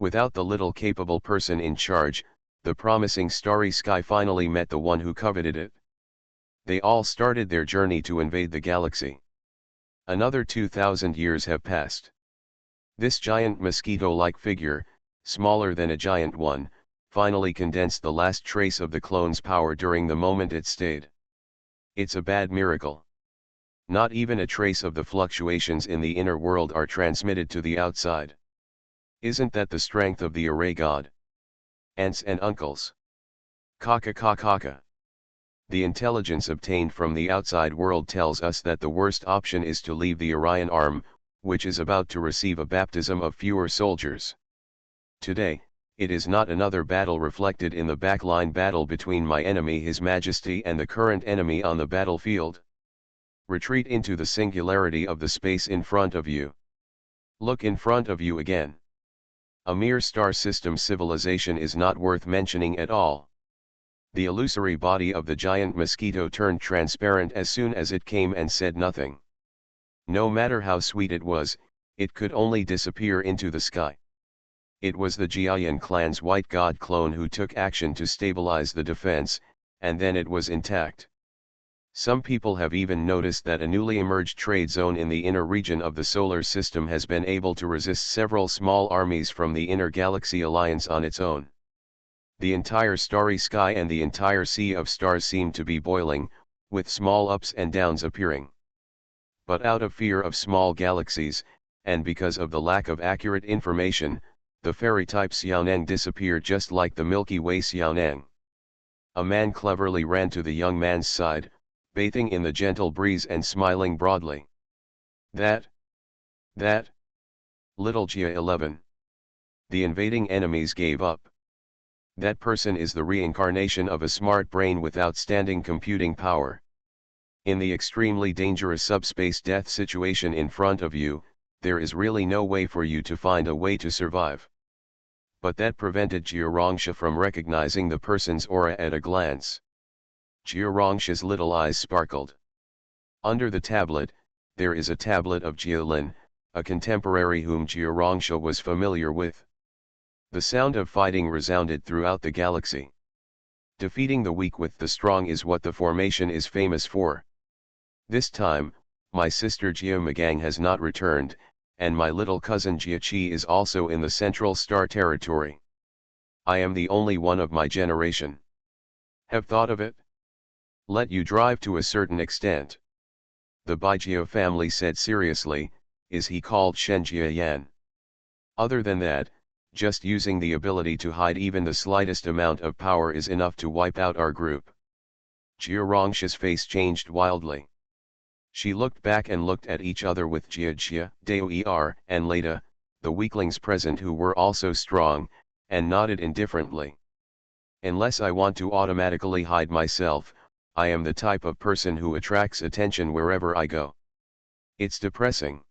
Without the little capable person in charge, the promising starry sky finally met the one who coveted it. They all started their journey to invade the galaxy. Another 2,000 years have passed. This giant mosquito-like figure, smaller than a giant one, finally condensed the last trace of the clone's power during the moment it stayed. It's a bad miracle. Not even a trace of the fluctuations in the inner world are transmitted to the outside. Isn't that the strength of the array god? Aunts and uncles. Kaka kaka. The intelligence obtained from the outside world tells us that the worst option is to leave the Orion arm, which is about to receive a baptism of fewer soldiers. Today, it is not another battle reflected in the backline battle between my enemy His Majesty and the current enemy on the battlefield. Retreat into the singularity of the space in front of you. Look in front of you again. A mere star system civilization is not worth mentioning at all. The illusory body of the giant mosquito turned transparent as soon as it came and said nothing. No matter how sweet it was, it could only disappear into the sky. It was the Jiayan clan's white god clone who took action to stabilize the defense, and then it was intact. Some people have even noticed that a newly emerged trade zone in the inner region of the solar system has been able to resist several small armies from the inner galaxy alliance on its own. The entire starry sky and the entire sea of stars seem to be boiling, with small ups and downs appearing. But out of fear of small galaxies, and because of the lack of accurate information, the fairy-type Xiaoneng disappeared just like the Milky Way Xiaoneng. A man cleverly ran to the young man's side, bathing in the gentle breeze and smiling broadly. That little Jia 11. The invading enemies gave up. That person is the reincarnation of a smart brain with outstanding computing power. In the extremely dangerous subspace death situation in front of you, there is really no way for you to find a way to survive. But that prevented Jia Rongsha from recognizing the person's aura at a glance. Jia Rongsha's little eyes sparkled. Under the tablet, there is a tablet of Jia Lin, a contemporary whom Jia Rongsha was familiar with. The sound of fighting resounded throughout the galaxy. Defeating the weak with the strong is what the formation is famous for. This time, my sister Jia Magang has not returned, and my little cousin Jia Qi is also in the Central Star territory. I am the only one of my generation. Have thought of it? Let you drive to a certain extent. The Baijia family said seriously, is he called Shen Jia Yan? Other than that, just using the ability to hide even the slightest amount of power is enough to wipe out our group. Jia Rongsha's face changed wildly. She looked back and looked at each other with Jia, Dao and Leda, the weaklings present who were also strong, and nodded indifferently. Unless I want to automatically hide myself, I am the type of person who attracts attention wherever I go. It's depressing.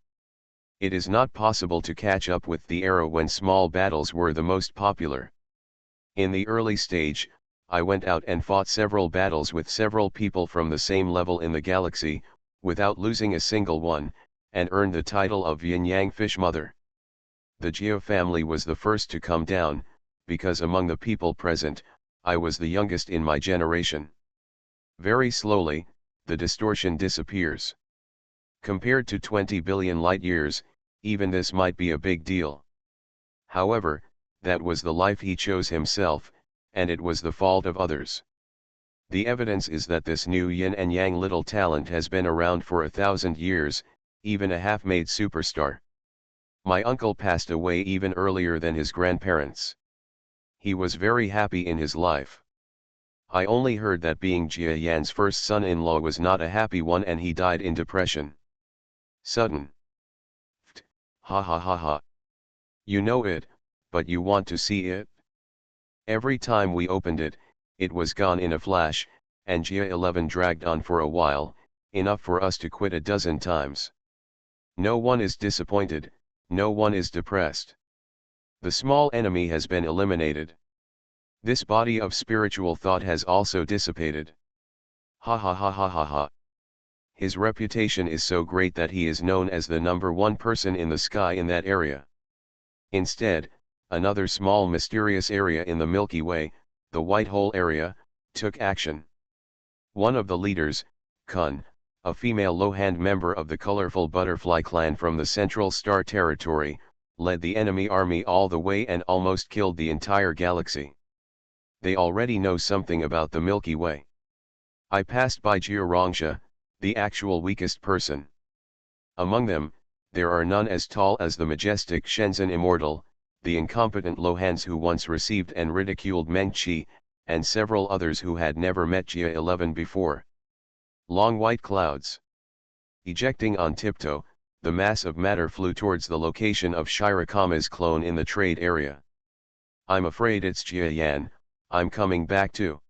It is not possible to catch up with the era when small battles were the most popular. In the early stage, I went out and fought several battles with several people from the same level in the galaxy, without losing a single one, and earned the title of Yin-Yang Fish Mother. The Jia family was the first to come down, because among the people present, I was the youngest in my generation. Very slowly, the distortion disappears. Compared to 20 billion light-years, even this might be a big deal. However, that was the life he chose himself, and it was the fault of others. The evidence is that this new yin and yang little talent has been around for 1,000 years, even a half-made superstar. My uncle passed away even earlier than his grandparents. He was very happy in his life. I only heard that being Jia Yan's first son-in-law was not a happy one and he died in depression. Sudden. Ha ha ha ha. You know it, but you want to see it? Every time we opened it, it was gone in a flash, and Jia 11 dragged on for a while, enough for us to quit a dozen times. No one is disappointed, no one is depressed. The small enemy has been eliminated. This body of spiritual thought has also dissipated. Ha ha ha ha ha ha. His reputation is so great that he is known as the #1 person in the sky in that area. Instead, another small mysterious area in the Milky Way, the White Hole area, took action. One of the leaders, Kun, a female low-hand member of the colorful butterfly clan from the Central Star Territory, led the enemy army all the way and almost killed the entire galaxy. They already know something about the Milky Way. I passed by Jiarangsha, the actual weakest person. Among them, there are none as tall as the majestic Shenzhen Immortal, the incompetent Lohans who once received and ridiculed Meng Qi, and several others who had never met Jia 11 before. Long white clouds. Ejecting on tiptoe, the mass of matter flew towards the location of Shirakama's clone in the trade area. I'm afraid it's Jia Yan, I'm coming back too.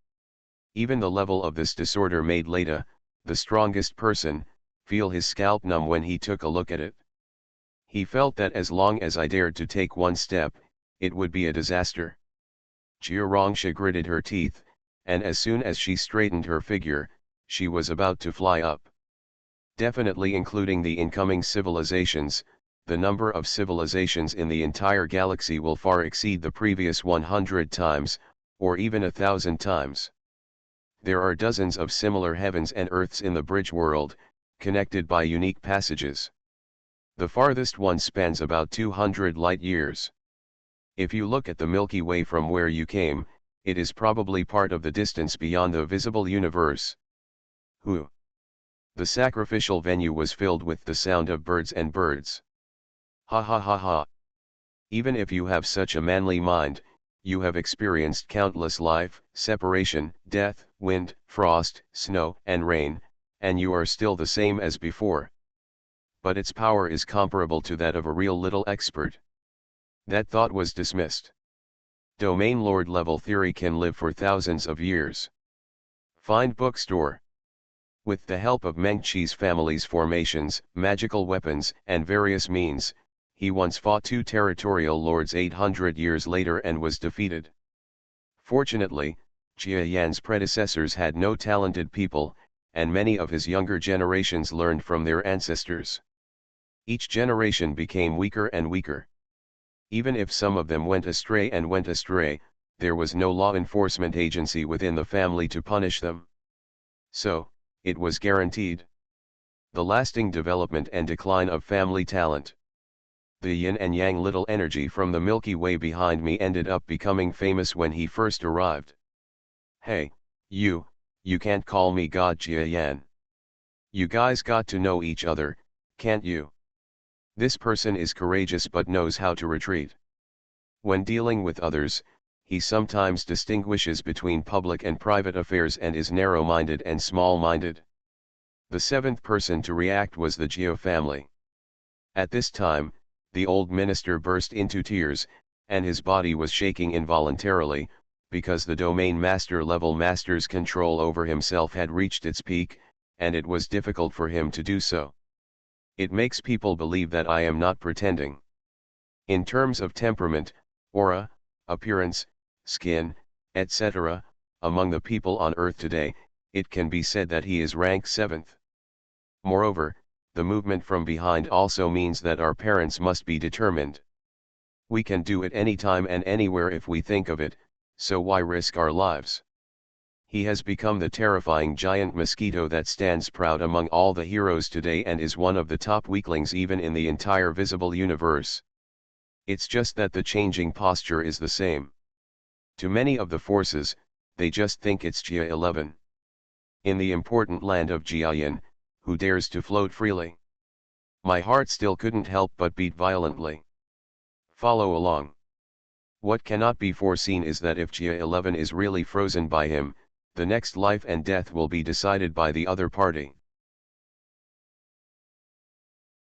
Even the level of this disorder made Leda, the strongest person, feel his scalp numb when he took a look at it. He felt that as long as I dared to take one step, it would be a disaster. Jiarangsha gritted her teeth, and as soon as she straightened her figure, she was about to fly up. Definitely including the incoming civilizations, the number of civilizations in the entire galaxy will far exceed the previous 100 times, or even 1,000 times. There are dozens of similar heavens and earths in the bridge world, connected by unique passages. The farthest one spans about 200 light years. If you look at the Milky Way from where you came, it is probably part of the distance beyond the visible universe. Who? The sacrificial venue was filled with the sound of birds and birds. Ha ha ha ha. Even if you have such a manly mind, you have experienced countless life, separation, death, wind, frost, snow, and rain, and you are still the same as before. But its power is comparable to that of a real little expert. That thought was dismissed. Domain Lord level theory can live for thousands of years. Find bookstore. With the help of Meng Qi's family's formations, magical weapons, and various means, he once fought 2 territorial lords 800 years later and was defeated. Fortunately, Jia Yan's predecessors had no talented people, and many of his younger generations learned from their ancestors. Each generation became weaker and weaker. Even if some of them went astray, there was no law enforcement agency within the family to punish them. So, it was guaranteed. The lasting development and decline of family talent. The yin and yang little energy from the Milky Way behind me ended up becoming famous when he first arrived. Hey, you can't call me God Jia Yan. You guys got to know each other, can't you? This person is courageous but knows how to retreat. When dealing with others, he sometimes distinguishes between public and private affairs and is narrow-minded and small-minded. The 7th person to react was the Jia family. At this time, the old minister burst into tears, and his body was shaking involuntarily, because the domain master level master's control over himself had reached its peak, and it was difficult for him to do so. It makes people believe that I am not pretending. In terms of temperament, aura, appearance, skin, etc., among the people on Earth today, it can be said that he is rank 7th. Moreover, the movement from behind also means that our parents must be determined. We can do it anytime and anywhere if we think of it, so why risk our lives? He has become the terrifying giant mosquito that stands proud among all the heroes today and is one of the top weaklings even in the entire visible universe. It's just that the changing posture is the same. To many of the forces, they just think it's Jia 11. in the important land of Jiayan, who dares to float freely? My heart still couldn't help but beat violently. Follow along. What cannot be foreseen is that if Jia 11 is really frozen by him, the next life and death will be decided by the other party.